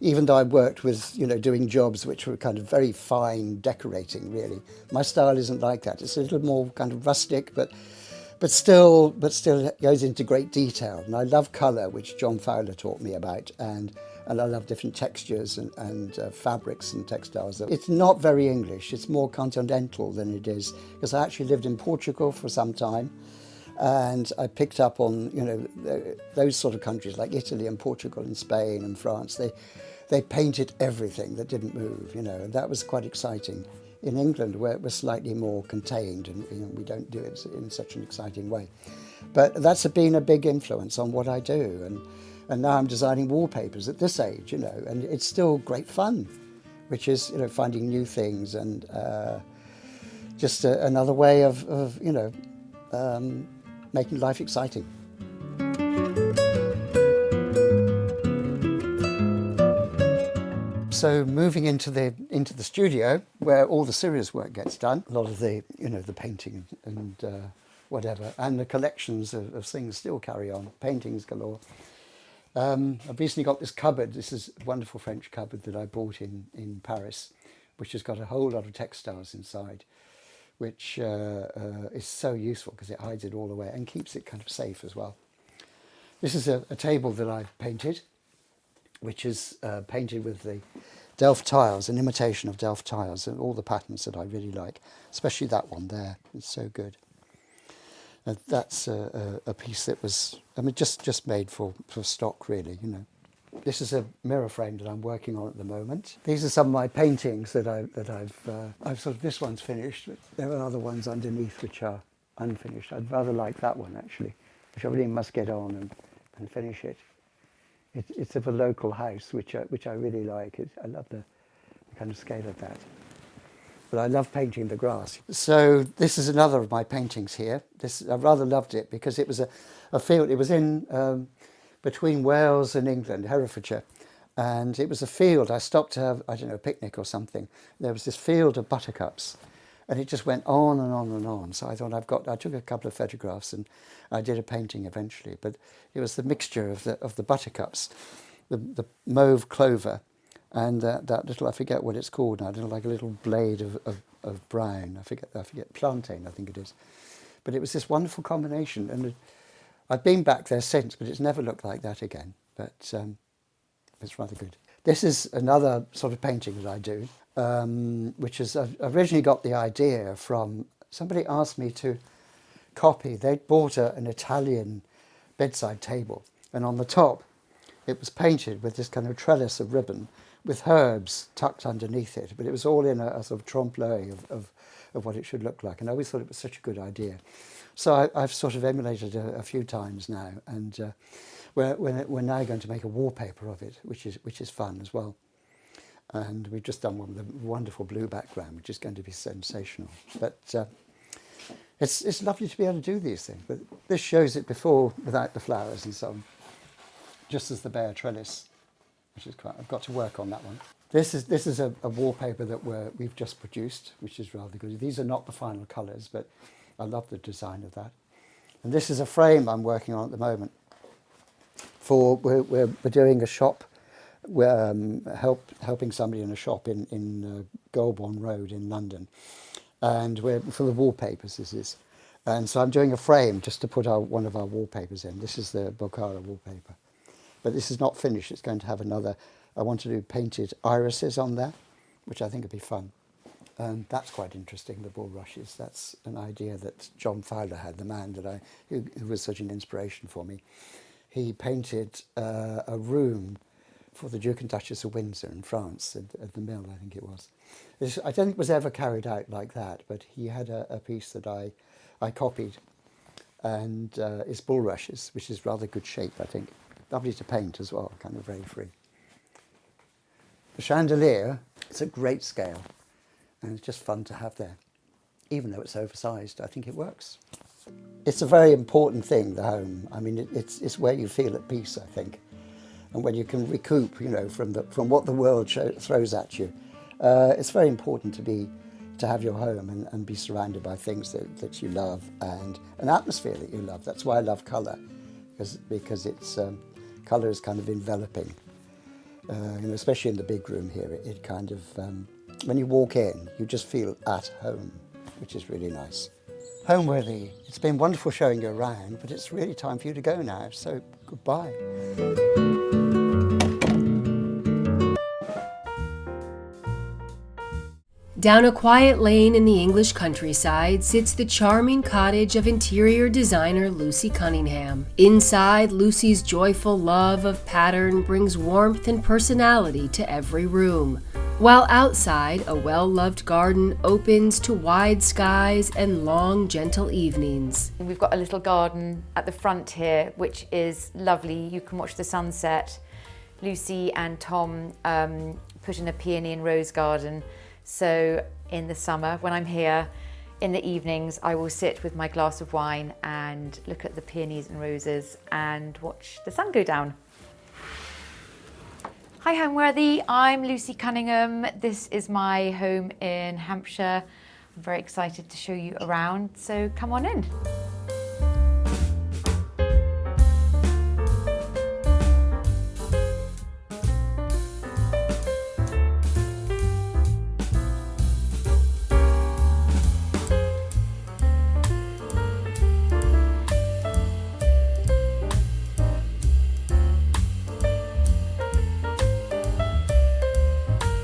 even though I worked with, doing jobs which were kind of very fine decorating, really, my style isn't like that. It's a little more kind of rustic, but still goes into great detail. And I love colour, which John Fowler taught me about, and I love different textures and fabrics and textiles. It's not very English, it's more continental than it is, because I actually lived in Portugal for some time, and I picked up on, those sort of countries like Italy and Portugal and Spain and France. They painted everything that didn't move, and that was quite exciting. In England, where it was slightly more contained, and we don't do it in such an exciting way. But that's been a big influence on what I do, and now I'm designing wallpapers at this age, and it's still great fun, which is, finding new things and just another way of making life exciting. So moving into the studio where all the serious work gets done, a lot of the the painting and whatever, and the collections of things still carry on, paintings galore. I've recently got this cupboard. This is a wonderful French cupboard that I bought in Paris, which has got a whole lot of textiles inside, which is so useful because it hides it all away and keeps it kind of safe as well. This is a table that I've painted, which is painted with the Delft tiles, an imitation of Delft tiles, and all the patterns that I really like, especially that one there. It's so good. That's a piece that was, just made for stock, really, This is a mirror frame that I'm working on at the moment. These are some of my paintings that I've sort of, this one's finished, but there are other ones underneath which are unfinished. I'd rather like that one, actually, which I really must get on and finish it. It's of a local house, which I really like. I love the kind of scale of that. But I love painting the grass. So this is another of my paintings here. I rather loved it because it was a field. It was in between Wales and England, Herefordshire, and it was a field. I stopped to have, a picnic or something. There was this field of buttercups, and it just went on and on and on. So I thought I took a couple of photographs and I did a painting eventually. But it was the mixture of the buttercups, the mauve clover, and that little, I forget what it's called now, like a little blade of brown. I forget, plantain, I think it is. But it was this wonderful combination, and I've been back there since, but it's never looked like that again. But it's rather good. This is another sort of painting that I do, which is, I originally got the idea from, somebody asked me to copy. They'd bought an Italian bedside table, and on the top it was painted with this kind of trellis of ribbon with herbs tucked underneath it, but it was all in a sort of trompe-l'oeil of what it should look like, and I always thought it was such a good idea. So I've sort of emulated a few times now, and we're now going to make a wallpaper of it, which is fun as well. And we've just done one with a wonderful blue background, which is going to be sensational. But it's lovely to be able to do these things. But this shows it before, without the flowers and so on, just as the bare trellis, which is quite. I've got to work on that one. This is a wallpaper that we've just produced, which is rather good. These are not the final colours, but I love the design of that. And this is a frame I'm working on at the moment. We're doing a shop. We're helping somebody in a shop in Golborne Road in London, and we're for the wallpapers. This is, and so I'm doing a frame just to put one of our wallpapers in. This is the Bokhara wallpaper, but this is not finished. It's going to have another. I want to do painted irises on there, which I think would be fun. And that's quite interesting. The bulrushes. That's an idea that John Fowler had, the man that who was such an inspiration for me. He painted a room for the Duke and Duchess of Windsor in France, at the Mill, I think it was. I don't think it was ever carried out like that, but he had a piece that I copied, and it's bulrushes, which is rather good shape, I think. Lovely to paint as well, kind of very free. The chandelier, it's a great scale, and it's just fun to have there. Even though it's oversized, I think it works. It's a very important thing, the home. I mean, it's where you feel at peace, I think. And when you can recoup, from what the world throws at you, it's very important to have your home and be surrounded by things that you love and an atmosphere that you love. That's why I love colour, because it's colour is kind of enveloping. Especially in the big room here, it kind of when you walk in, you just feel at home, which is really nice. Homeworthy, it's been wonderful showing you around, but it's really time for you to go now. So goodbye. Down a quiet lane in the English countryside sits the charming cottage of interior designer Lucy Cunningham. Inside, Lucy's joyful love of pattern brings warmth and personality to every room, while outside, a well-loved garden opens to wide skies and long, gentle evenings. We've got a little garden at the front here, which is lovely. You can watch the sunset. Lucy and Tom put in a peony and rose garden. So in the summer, when I'm here, in the evenings, I will sit with my glass of wine and look at the peonies and roses and watch the sun go down. Hi Homeworthy, I'm Lucy Cunningham. This is my home in Hampshire. I'm very excited to show you around, so come on in.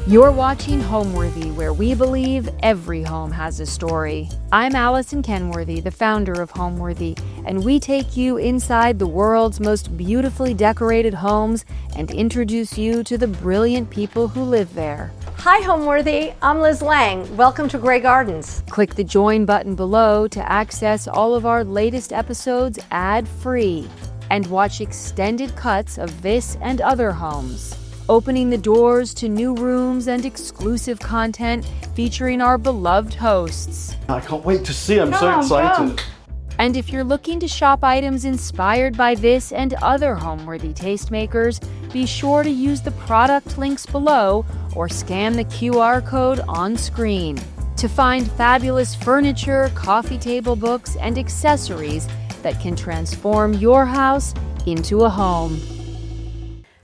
You're watching Homeworthy, where we believe every home has a story. I'm Alison Kenworthy, the founder of Homeworthy, and we take you inside the world's most beautifully decorated homes and introduce you to the brilliant people who live there. Hi Homeworthy, I'm Liz Lang. Welcome to Grey Gardens. Click the join button below to access all of our latest episodes ad-free and watch extended cuts of this and other homes, opening the doors to new rooms and exclusive content featuring our beloved hosts. I can't wait to see. I'm so excited. And if you're looking to shop items inspired by this and other Homeworthy tastemakers, be sure to use the product links below or scan the QR code on screen to find fabulous furniture, coffee table books, and accessories that can transform your house into a home.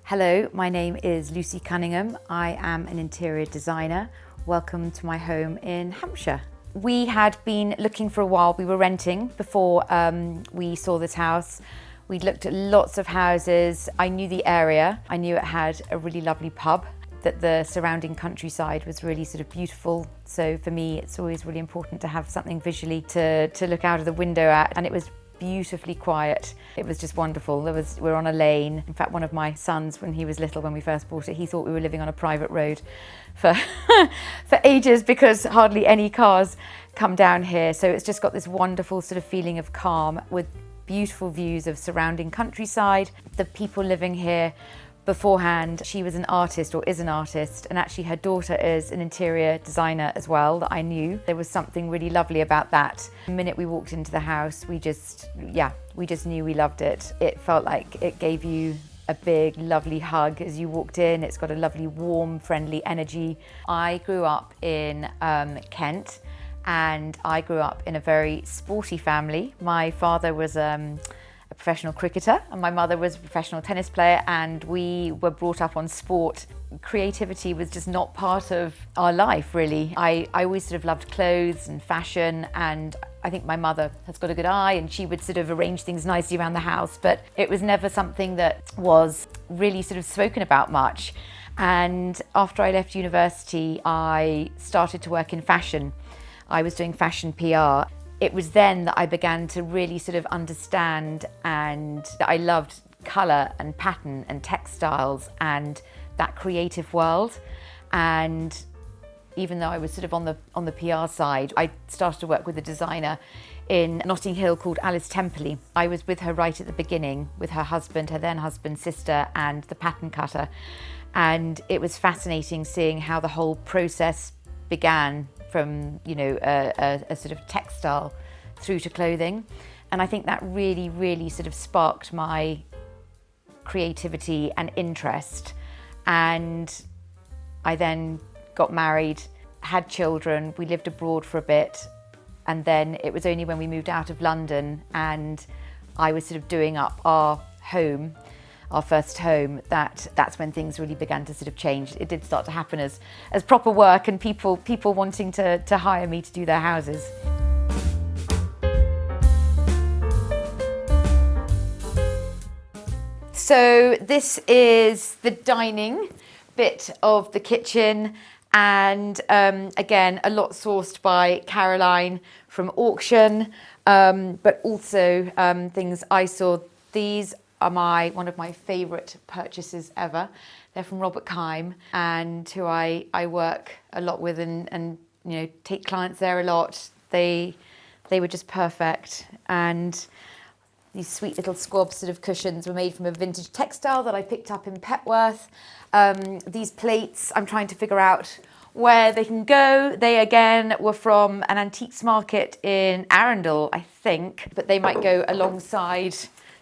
Hello, my name is Lucy Cunningham. I am an interior designer. Welcome to my home in Hampshire. We had been looking for a while. We were renting before we saw this house. We'd looked at lots of houses. I knew the area. I knew it had a really lovely pub, that the surrounding countryside was really sort of beautiful. So for me, it's always really important to have something visually to look out of the window at. And it was beautifully quiet. It was just wonderful. We're on a lane. In fact, one of my sons, when he was little, when we first bought it, he thought we were living on a private road for for ages, because hardly any cars come down here. So it's just got this wonderful sort of feeling of calm with beautiful views of surrounding countryside. The people living here beforehand, she was an artist or is an artist, and actually her daughter is an interior designer as well that I knew. There was something really lovely about that. The minute we walked into the house, we just knew we loved it. It felt like it gave you a big, lovely hug as you walked in. It's got a lovely, warm, friendly energy. I grew up in Kent, and I grew up in a very sporty family. My father was a professional cricketer and my mother was a professional tennis player, and we were brought up on sport. Creativity was just not part of our life, really. I always sort of loved clothes and fashion, and I think my mother has got a good eye and she would sort of arrange things nicely around the house, but it was never something that was really sort of spoken about much. And after I left university, I started to work in fashion. I was doing fashion PR. It was then that I began to really sort of understand, and that I loved colour and pattern and textiles and that creative world. And even though I was sort of on the PR side, I started to work with a designer in Notting Hill called Alice Temperley. I was with her right at the beginning, with her husband, her then husband, sister, and the pattern cutter. And it was fascinating seeing how the whole process began from, you know, a sort of textile through to clothing. And I think that really, really sort of sparked my creativity and interest. And I then got married, had children, we lived abroad for a bit, and then it was only when we moved out of London and I was sort of doing up our home, our first home, that's when things really began to sort of change. It did start to happen as proper work and people wanting to hire me to do their houses. So this is the dining bit of the kitchen, and again, a lot sourced by Caroline from auction, but also things I saw. These are one of my favourite purchases ever. They're from Robert Kime, and who I work a lot with and you know, take clients there a lot. They were just perfect, and these sweet little squab sort of cushions were made from a vintage textile that I picked up in Petworth. These plates, I'm trying to figure out where they can go. They again were from an antiques market in Arundel, I think, but they might go alongside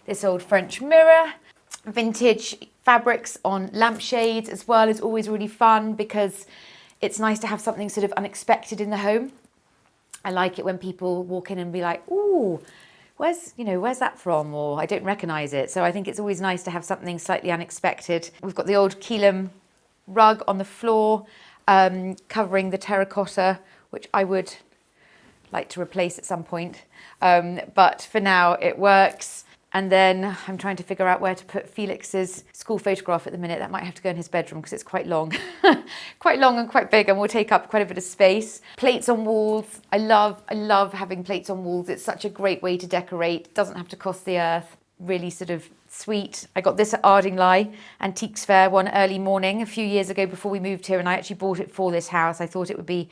this old French mirror. Vintage fabrics on lampshades as well is always really fun because it's nice to have something sort of unexpected in the home. I like it when people walk in and be like, ooh, where's that from? Or I don't recognise it. So I think it's always nice to have something slightly unexpected. We've got the old Keelam rug on the floor, covering the terracotta, which I would like to replace at some point. But for now it works. And then I'm trying to figure out where to put Felix's school photograph at the minute. That might have to go in his bedroom because it's quite long. Quite long and quite big and will take up quite a bit of space. Plates on walls. I love having plates on walls. It's such a great way to decorate. It doesn't have to cost the earth. Really sort of sweet. I got this at Ardingly Antiques Fair one early morning a few years ago before we moved here, and I actually bought it for this house. I thought it would be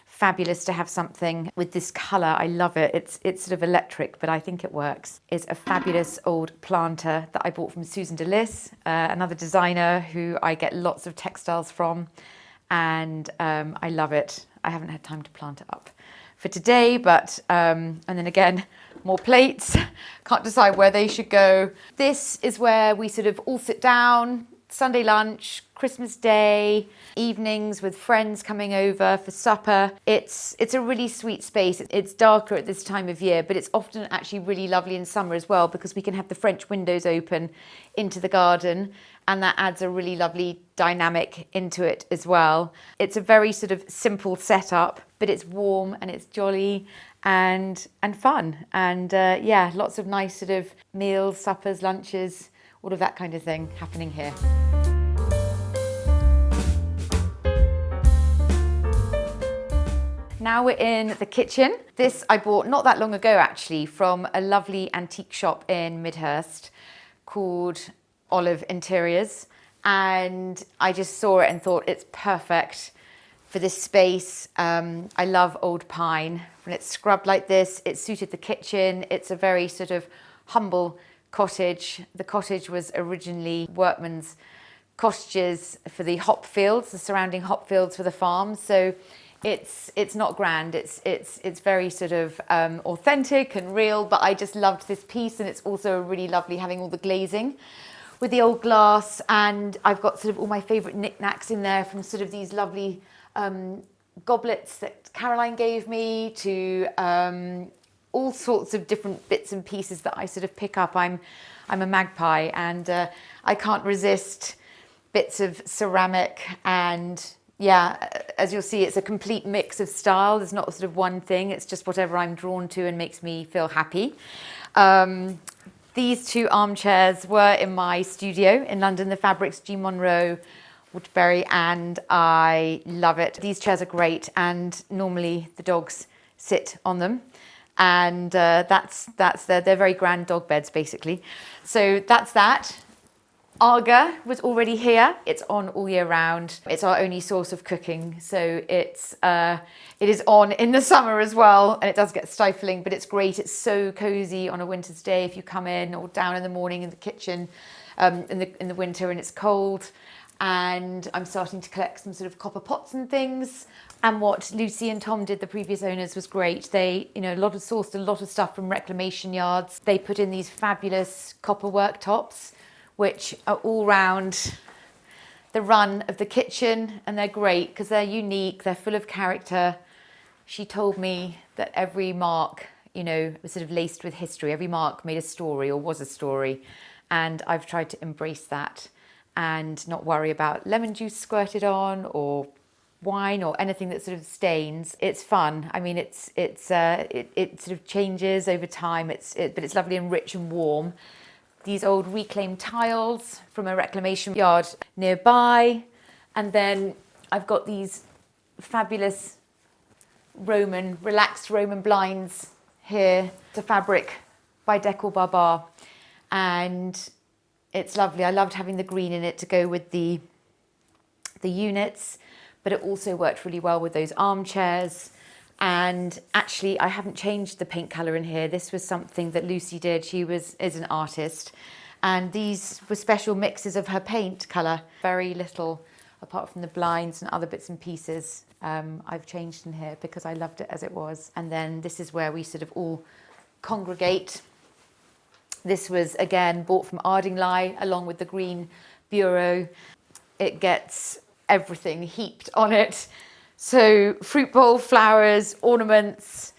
fabulous to have something with this colour. I love it. It's sort of electric, but I think it works. It's a fabulous old planter that I bought from Susan DeLis, another designer who I get lots of textiles from, and I love it. I haven't had time to plant it up for today, but and then again, more plates. Can't decide where they should go. This is where we sort of all sit down, Sunday lunch, Christmas Day, evenings with friends coming over for supper. It's a really sweet space. It's darker at this time of year, but it's often actually really lovely in summer as well because we can have the French windows open into the garden, and that adds a really lovely dynamic into it as well. It's a very sort of simple setup, but it's warm and it's jolly and fun. And yeah, lots of nice sort of meals, suppers, lunches, all of that kind of thing happening here. Now we're in the kitchen. This I bought not that long ago actually from a lovely antique shop in Midhurst called Olive Interiors, and I just saw it and thought it's perfect for this space. I love old pine. When it's scrubbed like this, it suited the kitchen. It's a very sort of humble cottage. The cottage was originally workmen's cottages for the hop fields, the surrounding hop fields for the farm. So it's not grand. It's very sort of authentic and real. But I just loved this piece, and it's also really lovely having all the glazing with the old glass. And I've got sort of all my favourite knickknacks in there, from sort of these lovely goblets that Caroline gave me to all sorts of different bits and pieces that I sort of pick up. I'm a magpie, and I can't resist bits of ceramic. And yeah, as you'll see, it's a complete mix of style. There's not sort of one thing. It's just whatever I'm drawn to and makes me feel happy. These two armchairs were in my studio in London, the fabrics G. Monroe, Waterbury, and I love it. These chairs are great, and normally the dogs sit on them. And they're very grand dog beds, basically. So that's that. Arga was already here. It's on all year round. It's our only source of cooking, so it is on in the summer as well, and it does get stifling, but it's great. It's so cosy on a winter's day if you come in, or down in the morning in the kitchen in the winter and it's cold. And I'm starting to collect some sort of copper pots and things. And what Lucy and Tom did, the previous owners, was great. They, sourced a lot of stuff from reclamation yards. They put in these fabulous copper worktops, which are all round the run of the kitchen, and they're great because they're unique, they're full of character. She told me that every mark, was sort of laced with history. Every mark made a story or was a story, and I've tried to embrace that and not worry about lemon juice squirted on or wine or anything that sort of stains. It's fun. I mean, it sort of changes over time. But it's lovely and rich and warm. These old reclaimed tiles from a reclamation yard nearby. And then I've got these fabulous relaxed Roman blinds here. It's a fabric by Decor Barbar. And it's lovely. I loved having the green in it to go with the units, but it also worked really well with those armchairs. And actually, I haven't changed the paint colour in here. This was something that Lucy did. She is an artist. And these were special mixes of her paint colour. Very little, apart from the blinds and other bits and pieces, I've changed in here because I loved it as it was. And then this is where we sort of all congregate. This was, again, bought from Ardingly, along with the green bureau. It gets everything heaped on it. So fruit bowl, flowers, ornaments.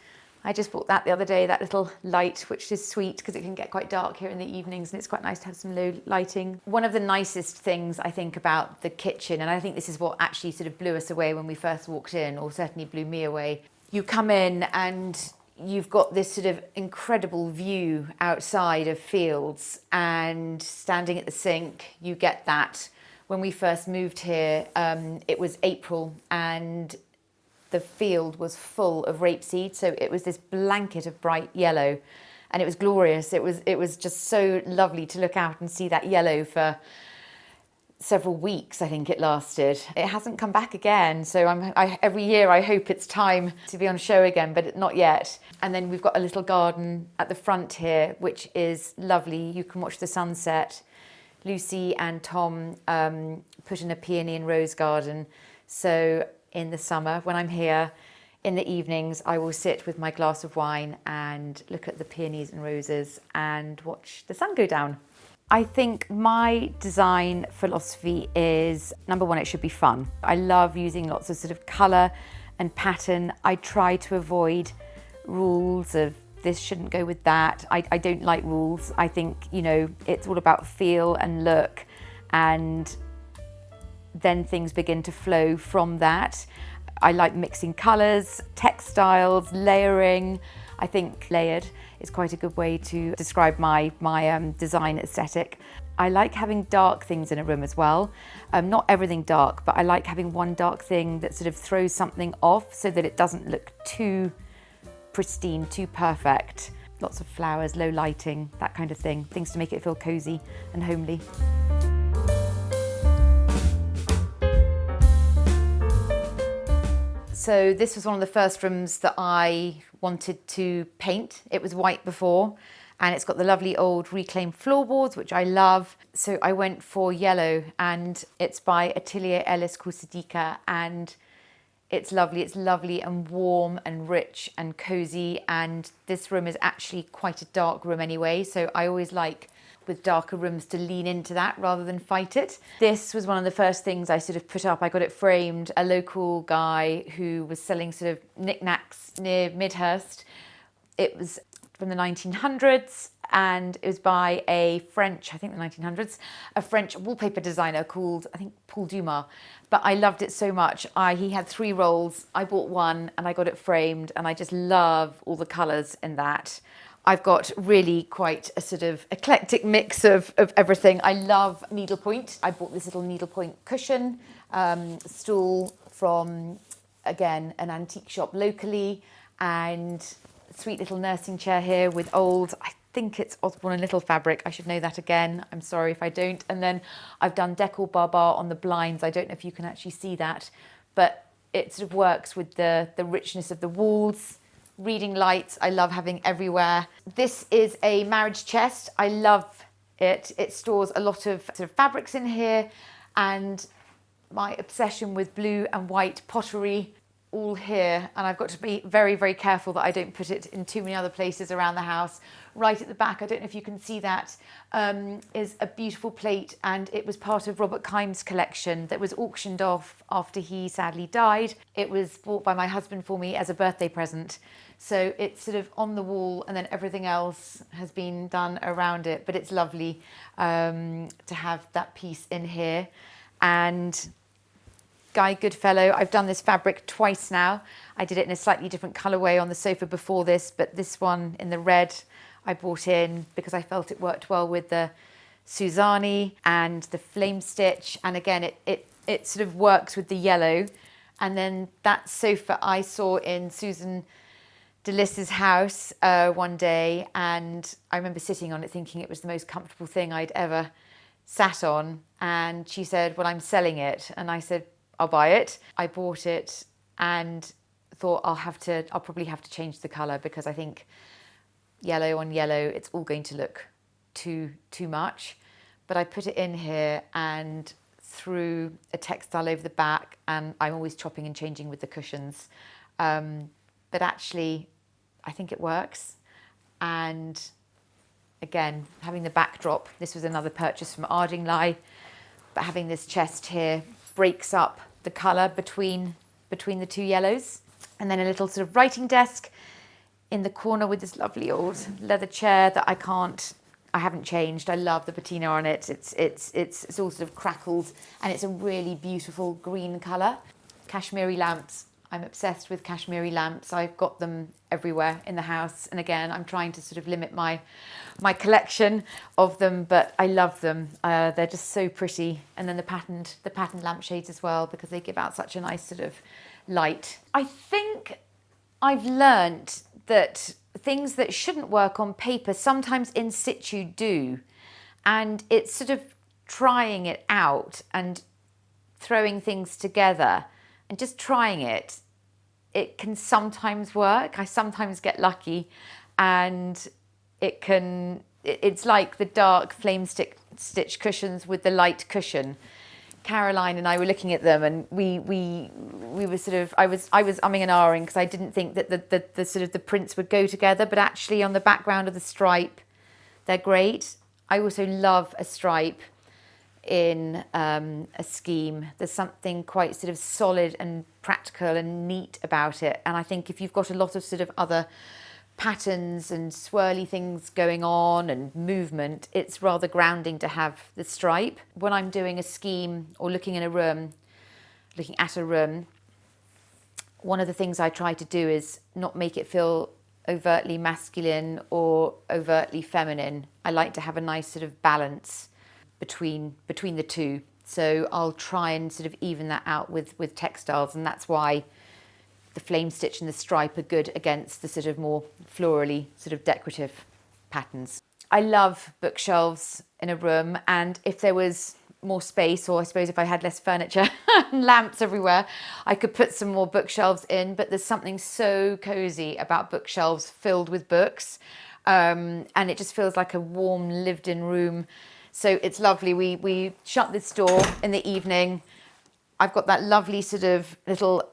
I just bought that the other day, that little light, which is sweet because it can get quite dark here in the evenings, and it's quite nice to have some low lighting. One of the nicest things I think about the kitchen, and I think this is what actually sort of blew us away when we first walked in, or certainly blew me away. You come in and you've got this sort of incredible view outside of fields, and standing at the sink, you get that. When we first moved here, it was April, and the field was full of rapeseed, so it was this blanket of bright yellow, and it was glorious. It was just so lovely to look out and see that yellow for several weeks. I think it lasted. It hasn't come back again, so every year I hope it's time to be on show again, but not yet. And then we've got a little garden at the front here, which is lovely. You can watch the sunset. Lucy and Tom put in a peony and rose garden, so in the summer, when I'm here in the evenings, I will sit with my glass of wine and look at the peonies and roses and watch the sun go down. I think my design philosophy is, number one, it should be fun. I love using lots of sort of colour and pattern. I try to avoid rules of this shouldn't go with that. I don't like rules. I think, it's all about feel and look, and then things begin to flow from that. I like mixing colours, textiles, layering. I think layered is quite a good way to describe my design aesthetic. I like having dark things in a room as well. Not everything dark, but I like having one dark thing that sort of throws something off so that it doesn't look too pristine, too perfect. Lots of flowers, low lighting, that kind of thing. Things to make it feel cosy and homely. So this was one of the first rooms that I wanted to paint. It was white before, and it's got the lovely old reclaimed floorboards, which I love. So I went for yellow, and it's by Atelier Ellis Kusadika, and it's lovely and warm and rich and cozy. And this room is actually quite a dark room anyway, so I always like with darker rooms to lean into that rather than fight it. This was one of the first things I sort of put up. I got it framed. A local guy who was selling sort of knickknacks near Midhurst. It was from the 1900s, and it was by a French, I think the 1900s, a French wallpaper designer called, I think, Paul Dumas. But I loved it so much. He had 3 rolls. I bought one and I got it framed, and I just love all the colours in that. I've got really quite a sort of eclectic mix of everything. I love needlepoint. I bought this little needlepoint cushion, stool from, again, an antique shop locally, and a sweet little nursing chair here with old, I think it's Osborne & Little fabric. I should know that again. I'm sorry if I don't. And then I've done decor barbar on the blinds. I don't know if you can actually see that, but it sort of works with the richness of the walls. Reading lights, I love having everywhere. This is a marriage chest. I love it. It stores a lot of sort of fabrics in here, and my obsession with blue and white pottery all here. And I've got to be very, very careful that I don't put it in too many other places around the house. Right at the back, I don't know if you can see that, is a beautiful plate, and it was part of Robert Kimes' collection that was auctioned off after he sadly died. It was bought by my husband for me as a birthday present. So it's sort of on the wall, and then everything else has been done around it. But it's lovely to have that piece in here. And Guy Goodfellow, I've done this fabric twice now. I did it in a slightly different colourway on the sofa before this, but this one in the red I brought in because I felt it worked well with the Suzani and the flame stitch. And again, it sort of works with the yellow. And then that sofa I saw in Susan Delis's house one day, and I remember sitting on it thinking it was the most comfortable thing I'd ever sat on. And she said, well, I'm selling it. And I said, I'll buy it. I bought it and thought I'll probably have to change the colour, because I think yellow on yellow, it's all going to look too much. But I put it in here and threw a textile over the back, and I'm always chopping and changing with the cushions. But actually, I think it works. And again, having the backdrop, this was another purchase from Ardingly, but having this chest here breaks up the colour between the 2 yellows. And then a little sort of writing desk in the corner with this lovely old leather chair that I haven't changed. I love the patina on it. It's all sort of crackled, and it's a really beautiful green colour. Kashmiri lamps. I'm obsessed with Kashmiri lamps. I've got them everywhere in the house. And again, I'm trying to sort of limit my collection of them, but I love them. They're just so pretty. And then the patterned lampshades as well, because they give out such a nice sort of light. I think I've learnt that things that shouldn't work on paper sometimes in situ do. And it's sort of trying it out and throwing things together and just trying it. It can sometimes work. I sometimes get lucky, and it's like the dark flame stitch cushions with the light cushion. Caroline and I were looking at them, and we were sort of, I was umming and ahhing because I didn't think that the sort of the prints would go together, but actually on the background of the stripe, they're great. I also love a stripe in a scheme. There's something quite sort of solid and practical and neat about it. And I think if you've got a lot of sort of other patterns and swirly things going on and movement, it's rather grounding to have the stripe. When I'm doing a scheme or looking at a room, one of the things I try to do is not make it feel overtly masculine or overtly feminine. I like to have a nice sort of balance between the two. So I'll try and sort of even that out with textiles, and that's why the flame stitch and the stripe are good against the sort of more florally sort of decorative patterns. I love bookshelves in a room, and if there was more space, or I suppose if I had less furniture and lamps everywhere, I could put some more bookshelves in, but there's something so cozy about bookshelves filled with books. and it just feels like a warm, lived-in room. So it's lovely. We shut this door in the evening. I've got that lovely sort of little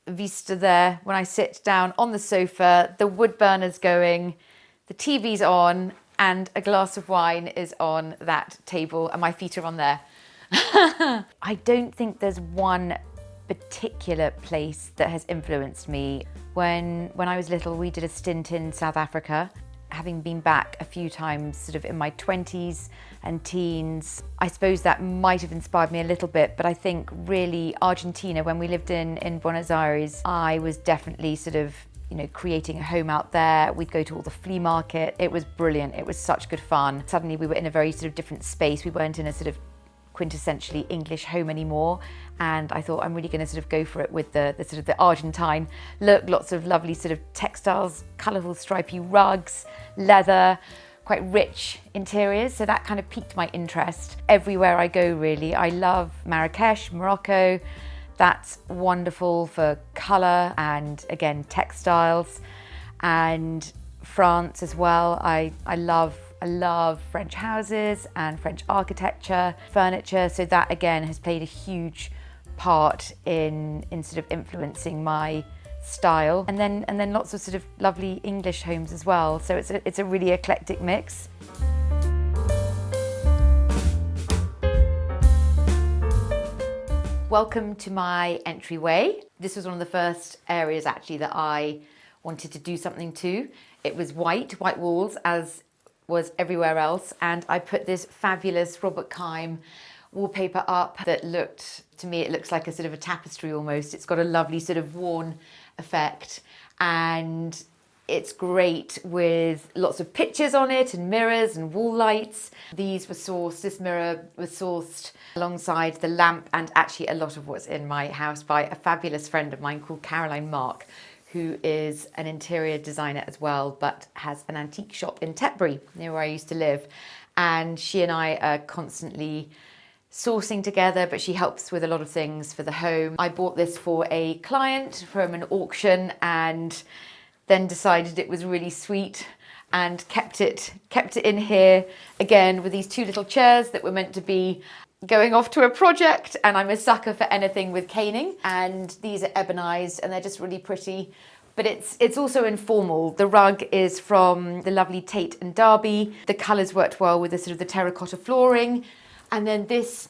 vista there when I sit down on the sofa, the wood burner's going, the TV's on, and a glass of wine is on that table, and my feet are on there. I don't think there's one particular place that has influenced me. When I was little, we did a stint in South Africa. Having been back a few times sort of in my 20s and teens, I suppose that might have inspired me a little bit, but I think really Argentina, when we lived in Buenos Aires, I was definitely sort of, you know, creating a home out there. We'd go to all the flea market. It was brilliant. It was such good fun. Suddenly we were in a very sort of different space. We weren't in a sort of quintessentially English home anymore, and I thought I'm really going to sort of go for it with the sort of the Argentine look. Lots of lovely sort of textiles, colourful stripy rugs, leather, quite rich interiors, so that kind of piqued my interest. Everywhere I go really, I love Marrakesh, Morocco. That's wonderful for colour and again textiles, and France as well. I love French houses and French architecture, furniture, so that again has played a huge part in sort of influencing my style. And then lots of sort of lovely English homes as well, so it's a really eclectic mix. Welcome to my entryway. This was one of the first areas actually that I wanted to do something to. It was white walls, as was everywhere else, and I put this fabulous Robert Kime wallpaper up that looked, to me, it looks like a sort of a tapestry almost. It's got a lovely sort of worn effect, and it's great with lots of pictures on it and mirrors and wall lights. This mirror was sourced alongside the lamp and actually a lot of what's in my house by a fabulous friend of mine called Caroline Mark, who is an interior designer as well, but has an antique shop in Tetbury, near where I used to live. And she and I are constantly sourcing together, but she helps with a lot of things for the home. I bought this for a client from an auction and then decided it was really sweet and kept it in here again with these two little chairs that were meant to be going off to a project, and I'm a sucker for anything with caning, and these are ebonized and they're just really pretty, but it's also informal. The rug is from the lovely Tate and Derby. The colours worked well with the sort of the terracotta flooring, and then this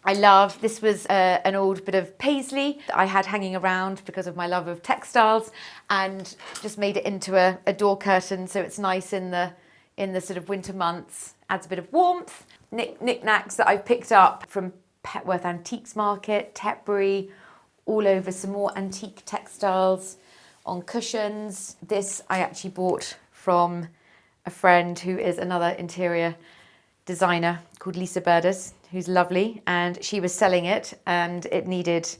I love. This was an old bit of paisley that I had hanging around because of my love of textiles, and just made it into a door curtain, so it's nice in the sort of winter months, adds a bit of warmth. Knickknacks that I've picked up from Petworth Antiques Market, Tetbury, all over, some more antique textiles on cushions. This I actually bought from a friend who is another interior designer called Lisa Burders, who's lovely, and she was selling it and it needed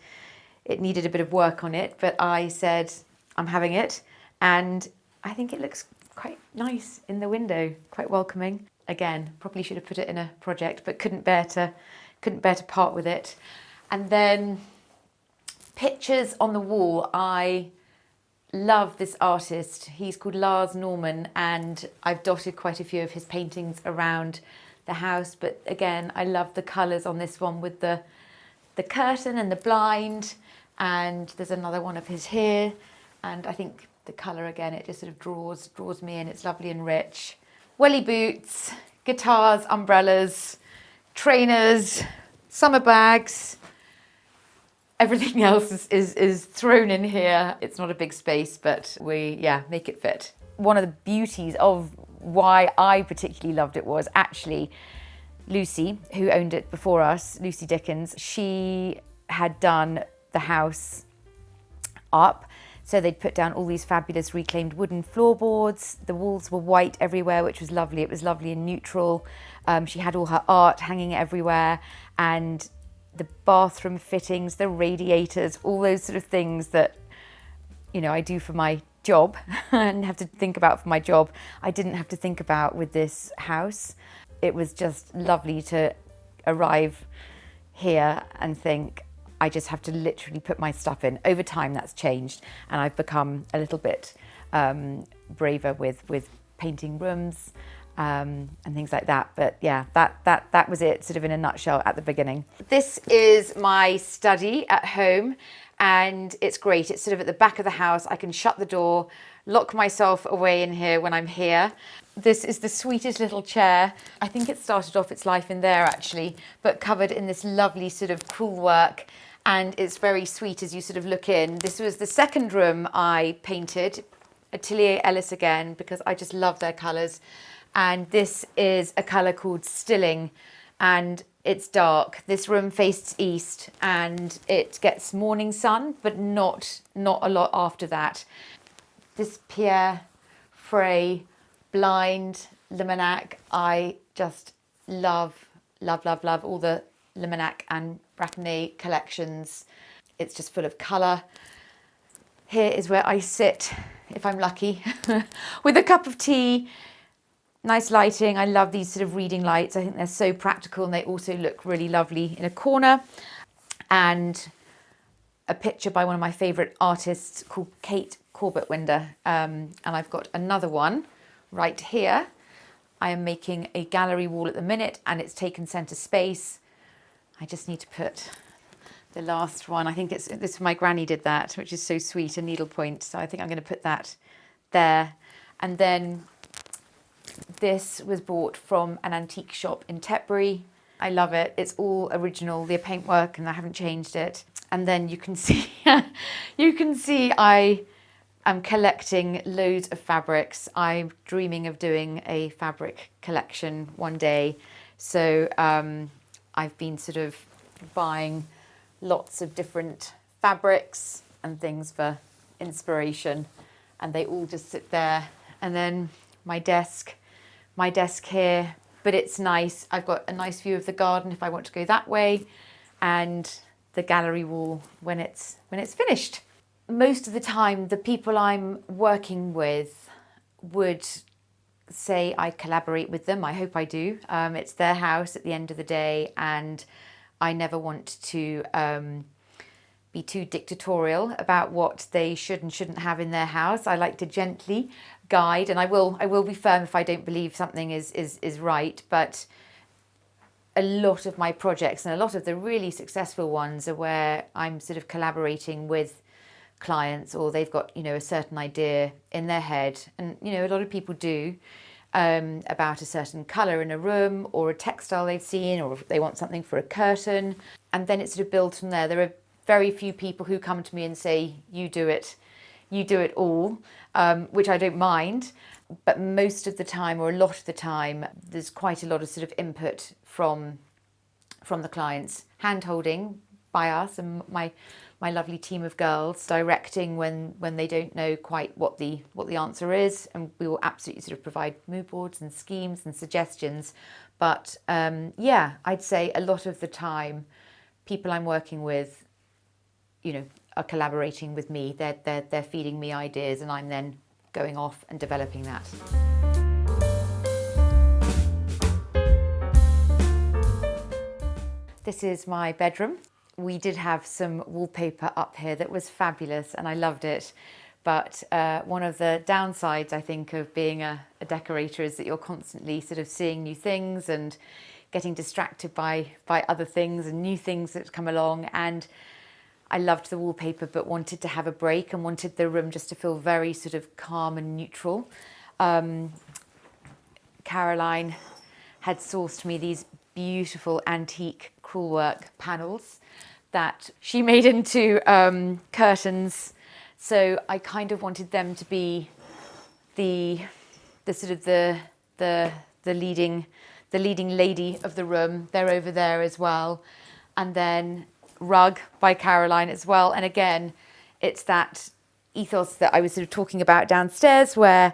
a bit of work on it, but I said I'm having it, and I think it looks quite nice in the window, quite welcoming. Again, probably should have put it in a project, but couldn't bear to part with it. And then pictures on the wall. I love this artist. He's called Lars Norman, and I've dotted quite a few of his paintings around the house. But again, I love the colours on this one with the curtain and the blind. And there's another one of his here, and I think the colour again, it just sort of draws me in. It's lovely and rich. Welly boots, guitars, umbrellas, trainers, summer bags. Everything else is thrown in here. It's not a big space, but we make it fit. One of the beauties of why I particularly loved it was actually Lucy, who owned it before us, Lucy Dickens. She had done the house up. So they'd put down all these fabulous reclaimed wooden floorboards. The walls were white everywhere, which was lovely. It was lovely and neutral. She had all her art hanging everywhere, and the bathroom fittings, the radiators, all those sort of things that, you know, I do for my job and have to think about for my job. I didn't have to think about with this house. It was just lovely to arrive here and think, I just have to literally put my stuff in. Over time, that's changed, and I've become a little bit braver with painting rooms and things like that. But yeah, that was it sort of in a nutshell at the beginning. This is my study at home, and it's great. It's sort of at the back of the house. I can shut the door, lock myself away in here when I'm here. This is the sweetest little chair. I think it started off its life in there actually, but covered in this lovely sort of crewel work. And it's very sweet as you sort of look in. This was the second room I painted, Atelier Ellis again, because I just love their colours. And this is a colour called Stilling, and it's dark. This room faces east and it gets morning sun, but not a lot after that. This Pierre Frey blind Limonacq, I just love all the Limonacq and Braconnet collections. It's just full of colour. Here is where I sit, if I'm lucky, with a cup of tea. Nice lighting. I love these sort of reading lights. I think they're so practical, and they also look really lovely in a corner. And a picture by one of my favourite artists called Kate Corbett-Winder. And I've got another one right here. I am making a gallery wall at the minute, and it's taken centre space. I just need to put the last one. I think this my granny did that, which is so sweet, a needlepoint. So I think I'm going to put that there. And then this was bought from an antique shop in Tetbury. I love it. It's all original, the paintwork, and I haven't changed it. And then you can see, I am collecting loads of fabrics. I'm dreaming of doing a fabric collection one day. So I've been sort of buying lots of different fabrics and things for inspiration, and they all just sit there. And then my desk here, but it's nice. I've got a nice view of the garden if I want to go that way, and the gallery wall when it's finished. Most of the time, the people I'm working with would say I collaborate with them. I hope I do. It's their house at the end of the day, and I never want to be too dictatorial about what they should and shouldn't have in their house. I like to gently guide, and I will be firm if I don't believe something is right. But a lot of my projects and a lot of the really successful ones are where I'm sort of collaborating with clients, or they've got, a certain idea in their head, and a lot of people do, about a certain colour in a room or a textile they've seen, or if they want something for a curtain, and then it sort of builds from there. There are very few people who come to me and say, you do it all, which I don't mind, but most of the time, or a lot of the time, there's quite a lot of sort of input from the clients, hand-holding by us and my lovely team of girls, directing when they don't know quite what the answer is, and we will absolutely sort of provide mood boards and schemes and suggestions. But I'd say a lot of the time, people I'm working with, are collaborating with me. They're feeding me ideas, and I'm then going off and developing that. This is my bedroom. We did have some wallpaper up here that was fabulous, and I loved it. But one of the downsides, I think, of being a decorator is that you're constantly sort of seeing new things and getting distracted by other things and new things that come along. And I loved the wallpaper, but wanted to have a break and wanted the room just to feel very sort of calm and neutral. Caroline had sourced me these beautiful antique crewel work panels that she made into curtains. So I kind of wanted them to be the sort of the leading lady of the room. They're over there as well. And then rug by Caroline as well. And again, it's that ethos that I was sort of talking about downstairs, where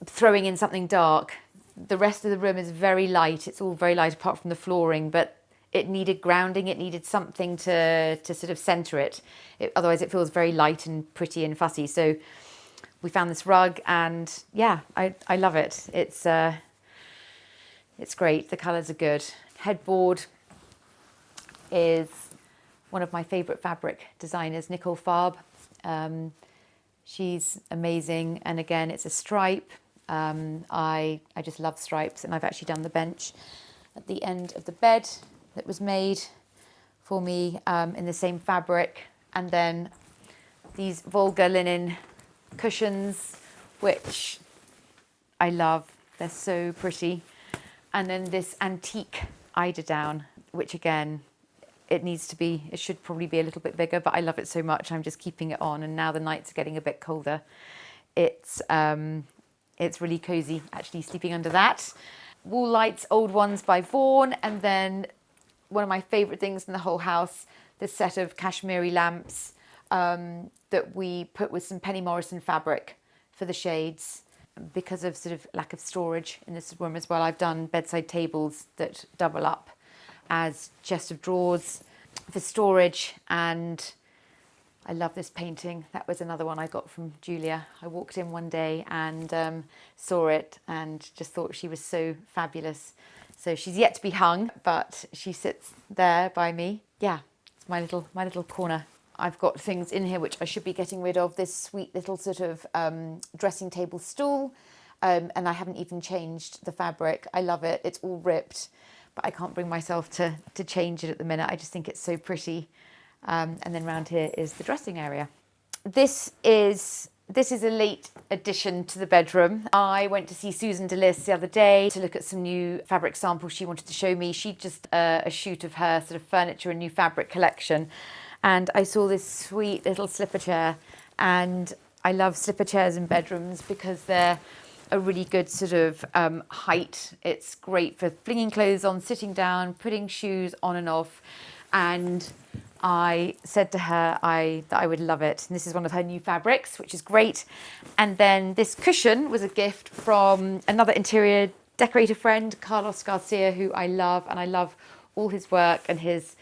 throwing in something dark, the rest of the room is very light. It's all very light apart from the flooring, but it needed grounding. It needed something to sort of centre it. Otherwise it feels very light and pretty and fussy. So we found this rug, and yeah, I love it. It's great. The colours are good. Headboard is one of my favourite fabric designers, Nicole Farb. She's amazing, and again, it's a stripe. I just love stripes, and I've actually done the bench at the end of the bed that was made for me in the same fabric, and then these Volga linen cushions, which I love. They're so pretty. And then this antique eiderdown, which again, it should probably be a little bit bigger, but I love it so much. I'm just keeping it on. And now the nights are getting a bit colder. It's really cozy, actually, sleeping under that. Wall lights, old ones by Vaughan. And then one of my favourite things in the whole house, this set of Kashmiri lamps that we put with some Penny Morrison fabric for the shades. Because of sort of lack of storage in this room as well, I've done bedside tables that double up as chest of drawers for storage. And I love this painting. That was another one I got from Julia. I walked in one day and saw it and just thought she was so fabulous. So she's yet to be hung, but she sits there by me. Yeah, it's my little corner. I've got things in here which I should be getting rid of. This sweet little sort of dressing table stool, and I haven't even changed the fabric. I love it. It's all ripped, but I can't bring myself to change it at the minute. I just think it's so pretty. And then round here is the dressing area. This is a late addition to the bedroom. I went to see Susan DeLis the other day to look at some new fabric samples she wanted to show me. She just a shoot of her sort of furniture and new fabric collection. And I saw this sweet little slipper chair, and I love slipper chairs in bedrooms because they're a really good sort of height. It's great for flinging clothes on, sitting down, putting shoes on and off. And I said to her that I would love it. And this is one of her new fabrics, which is great. And then this cushion was a gift from another interior decorator friend, Carlos Garcia, who I love, and I love all his work and his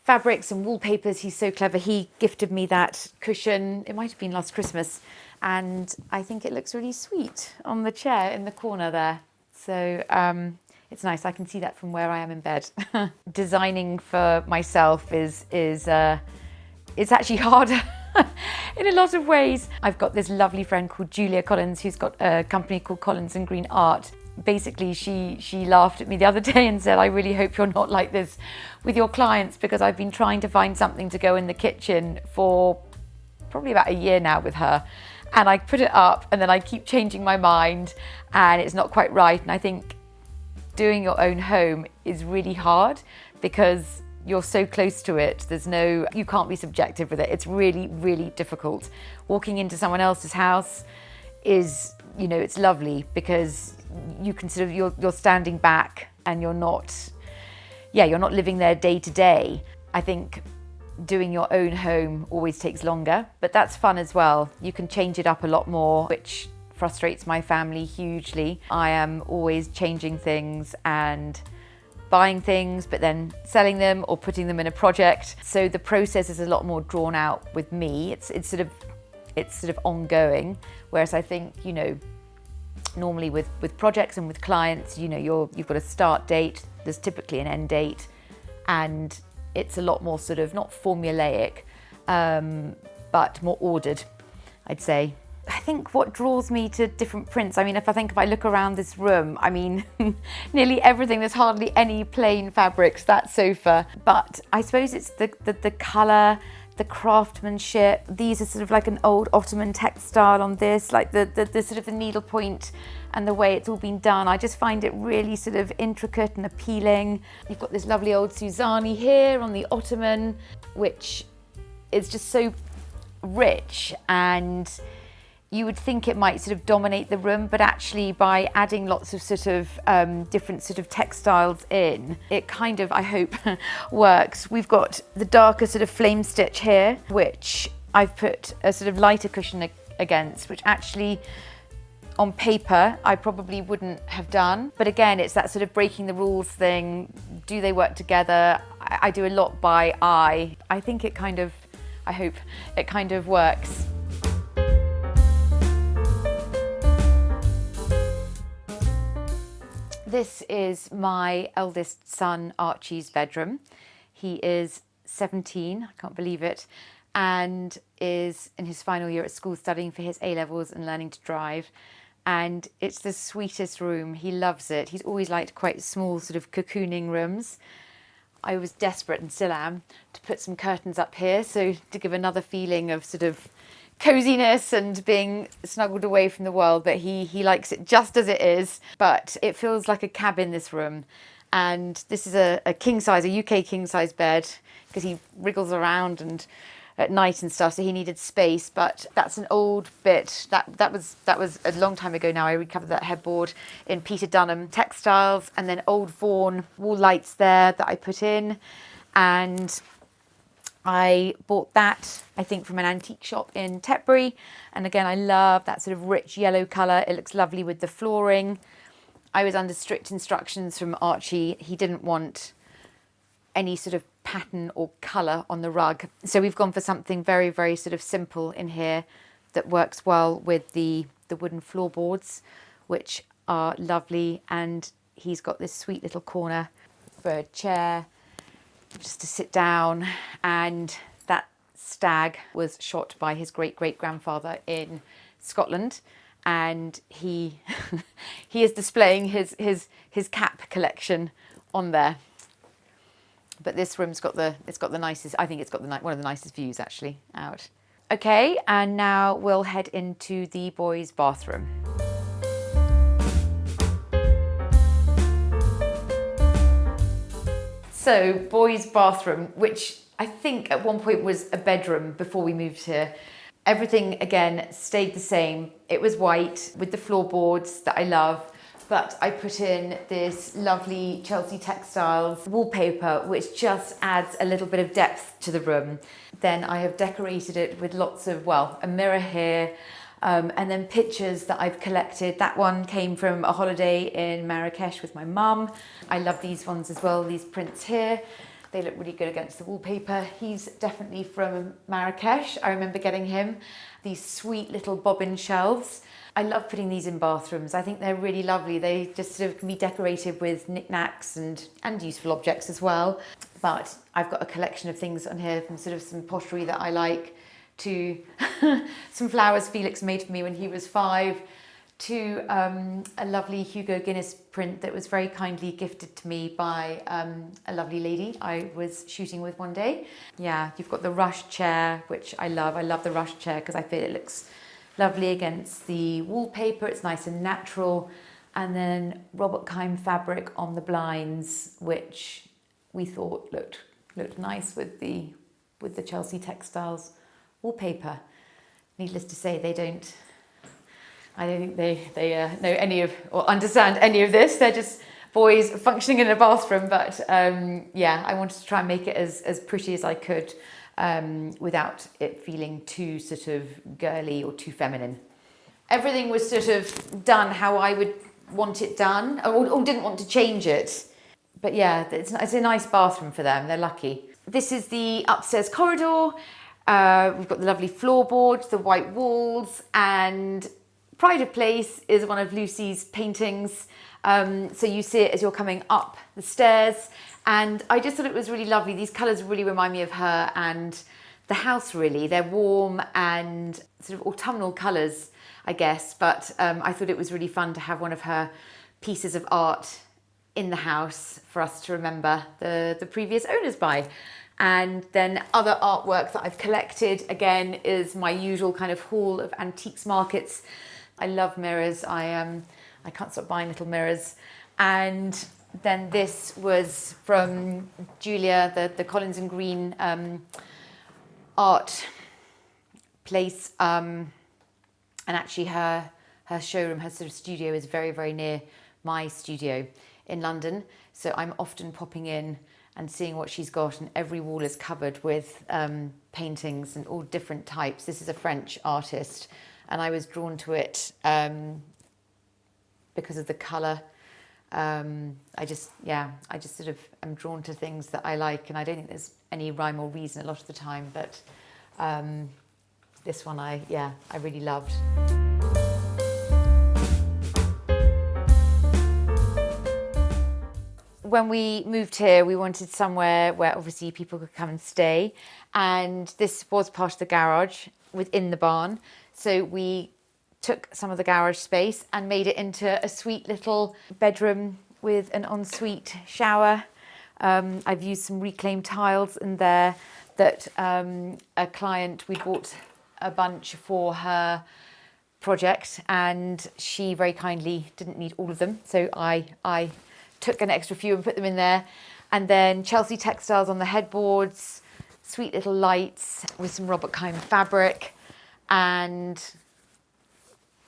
fabrics and wallpapers. He's so clever. He gifted me that cushion. It might have been last Christmas. And I think it looks really sweet on the chair in the corner there. So it's nice. I can see that from where I am in bed. Designing for myself is it's actually harder in a lot of ways. I've got this lovely friend called Julia Collins, who's got a company called Collins and Green Art. Basically, she laughed at me the other day and said, I really hope you're not like this with your clients, because I've been trying to find something to go in the kitchen for probably about a year now with her. And I put it up and then I keep changing my mind and it's not quite right. And I think doing your own home is really hard because you're so close to it. You can't be subjective with it. It's really, really difficult. Walking into someone else's house is, it's lovely because you can sort of, you're standing back and you're not living there day to day. I think doing your own home always takes longer, but that's fun as well. You can change it up a lot more, which frustrates my family hugely. I am always changing things and buying things, but then selling them or putting them in a project. So the process is a lot more drawn out with me. It's sort of ongoing. Whereas I think, normally with projects and with clients, you've got a start date, there's typically an end date, and it's a lot more sort of not formulaic, but more ordered, I'd say. I think what draws me to different prints, if I look around this room, nearly everything, there's hardly any plain fabrics, that sofa. But I suppose it's the colour, the craftsmanship. These are sort of like an old Ottoman textile on this, like the sort of the needlepoint and the way it's all been done. I just find it really sort of intricate and appealing. You've got this lovely old Suzani here on the Ottoman, which is just so rich, and you would think it might sort of dominate the room, but actually by adding lots of sort of different sort of textiles in, it kind of, I hope, works. We've got the darker sort of flame stitch here, which I've put a sort of lighter cushion against, which actually on paper I probably wouldn't have done. But again, it's that sort of breaking the rules thing. Do they work together? I do a lot by eye. I think I hope it kind of works. This is my eldest son, Archie's bedroom. He is 17, I can't believe it, and is in his final year at school studying for his A-levels and learning to drive. and it's the sweetest room. He loves it. He's always liked quite small sort of cocooning rooms. I was desperate, and still am, to put some curtains up here, so to give another feeling of sort of coziness and being snuggled away from the world, but he likes it just as it is. But it feels like a cabin, this room. And this is a king size, a UK king size bed, because he wriggles around and at night and stuff, so he needed space. But that's an old bit. That was a long time ago now. I recovered that headboard in Peter Dunham textiles, and then old Vaughan wall lights there that I put in. And I bought that, I think, from an antique shop in Tetbury. And again, I love that sort of rich yellow colour. It looks lovely with the flooring. I was under strict instructions from Archie. He didn't want any sort of pattern or colour on the rug. So we've gone for something very, very sort of simple in here that works well with the wooden floorboards, which are lovely. And he's got this sweet little corner for a chair, just to sit down. And that stag was shot by his great-great-grandfather in Scotland, and he he is displaying his cap collection on there. But this room's got the nicest, I think it's got one of the nicest views actually out. Okay, and now we'll head into the boys' bathroom. So, boys' bathroom, which I think at one point was a bedroom before we moved here. Everything, again, stayed the same. It was white with the floorboards that I love, but I put in this lovely Chelsea Textiles wallpaper, which just adds a little bit of depth to the room. Then I have decorated it with lots of, well, a mirror here, and then pictures that I've collected. That one came from a holiday in Marrakesh with my mum. I love these ones as well, these prints here. They look really good against the wallpaper. He's definitely from Marrakesh. I remember getting him these sweet little bobbin shelves. I love putting these in bathrooms. I think they're really lovely. They just sort of can be decorated with knickknacks and useful objects as well. But I've got a collection of things on here, from sort of some pottery that I like, to some flowers Felix made for me when he was 5, to a lovely Hugo Guinness print that was very kindly gifted to me by a lovely lady I was shooting with one day. Yeah, you've got the rush chair, which I love. I love the rush chair because I feel it looks lovely against the wallpaper. It's nice and natural. And then Robert Kime fabric on the blinds, which we thought looked nice with the Chelsea Textiles wallpaper. Needless to say, I don't think they know any of or understand any of this. They're just boys functioning in a bathroom. But yeah, I wanted to try and make it as pretty as I could without it feeling too sort of girly or too feminine. Everything was sort of done how I would want it done, or didn't want to change it. But yeah, it's a nice bathroom for them. They're lucky. This is the upstairs corridor. We've got the lovely floorboards, the white walls, and Pride of Place is one of Lucy's paintings. So you see it as you're coming up the stairs. And I just thought it was really lovely. These colours really remind me of her and the house, really. They're warm and sort of autumnal colours, I guess. But I thought it was really fun to have one of her pieces of art in the house for us to remember the previous owners by. And then other artwork that I've collected, again, is my usual kind of haul of antiques markets. I love mirrors. I can't stop buying little mirrors. And then this was from Julia, the Collins and Green art place. And actually her showroom, her sort of studio is very, very near my studio in London. So I'm often popping in and seeing what she's got, and every wall is covered with paintings and all different types. This is a French artist, and I was drawn to it because of the colour. I just sort of am drawn to things that I like, and I don't think there's any rhyme or reason a lot of the time, but this one I really loved. When we moved here, we wanted somewhere where obviously people could come and stay, and this was part of the garage within the barn. So we took some of the garage space and made it into a sweet little bedroom with an ensuite shower. I've used some reclaimed tiles in there that a client, we bought a bunch for her project, and she very kindly didn't need all of them, so I took an extra few and put them in there. And then Chelsea textiles on the headboards, sweet little lights with some Robert Kime fabric, and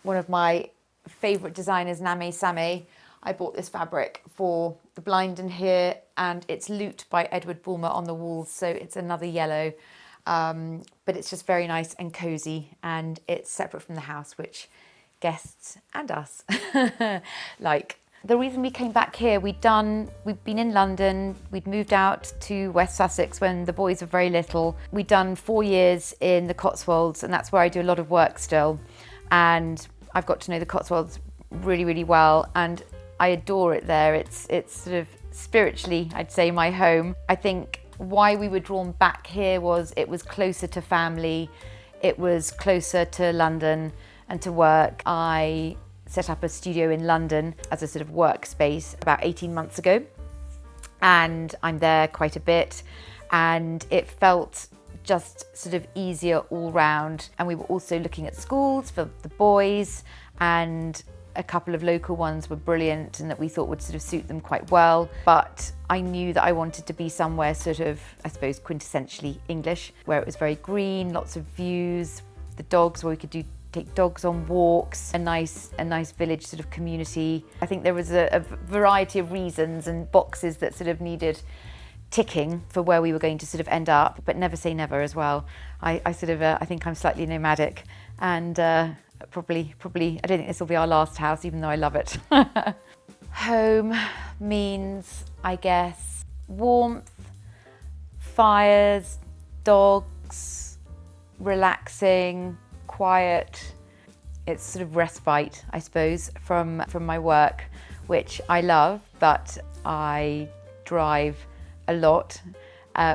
one of my favourite designers, Name Same, I bought this fabric for the blind in here, and it's Loot by Edward Bulmer on the walls, so it's another yellow. But it's just very nice and cosy, and it's separate from the house, which guests and us like. The reason we came back here, we'd been in London, we'd moved out to West Sussex when the boys were very little. We'd done 4 years in the Cotswolds, and that's where I do a lot of work still. And I've got to know the Cotswolds really, really well, and I adore it there. It's sort of spiritually, I'd say, my home. I think why we were drawn back here was it was closer to family, it was closer to London and to work. I set up a studio in London as a sort of workspace about 18 months ago, and I'm there quite a bit, and it felt just sort of easier all round. And we were also looking at schools for the boys, and a couple of local ones were brilliant and that we thought would sort of suit them quite well. But I knew that I wanted to be somewhere sort of, I suppose, quintessentially English, where it was very green, lots of views, the dogs, where we could take dogs on walks, a nice village sort of community. I think there was a variety of reasons and boxes that sort of needed ticking for where we were going to sort of end up, but never say never as well. I think I'm slightly nomadic, and probably I don't think this will be our last house, even though I love it. Home means, I guess, warmth, fires, dogs, relaxing, quiet. It's sort of respite, I suppose, from my work, which I love, but I drive a lot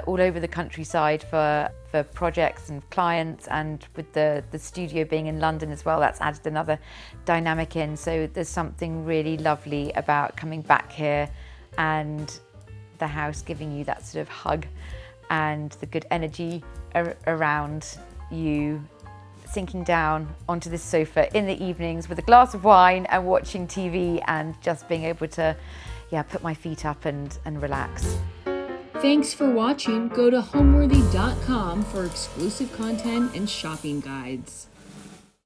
all over the countryside for projects and clients, and with the studio being in London as well, that's added another dynamic in. So there's something really lovely about coming back here and the house giving you that sort of hug and the good energy around you, sinking down onto this sofa in the evenings with a glass of wine and watching TV and just being able to put my feet up and relax. Thanks for watching. Go to homeworthy.com for exclusive content and shopping guides.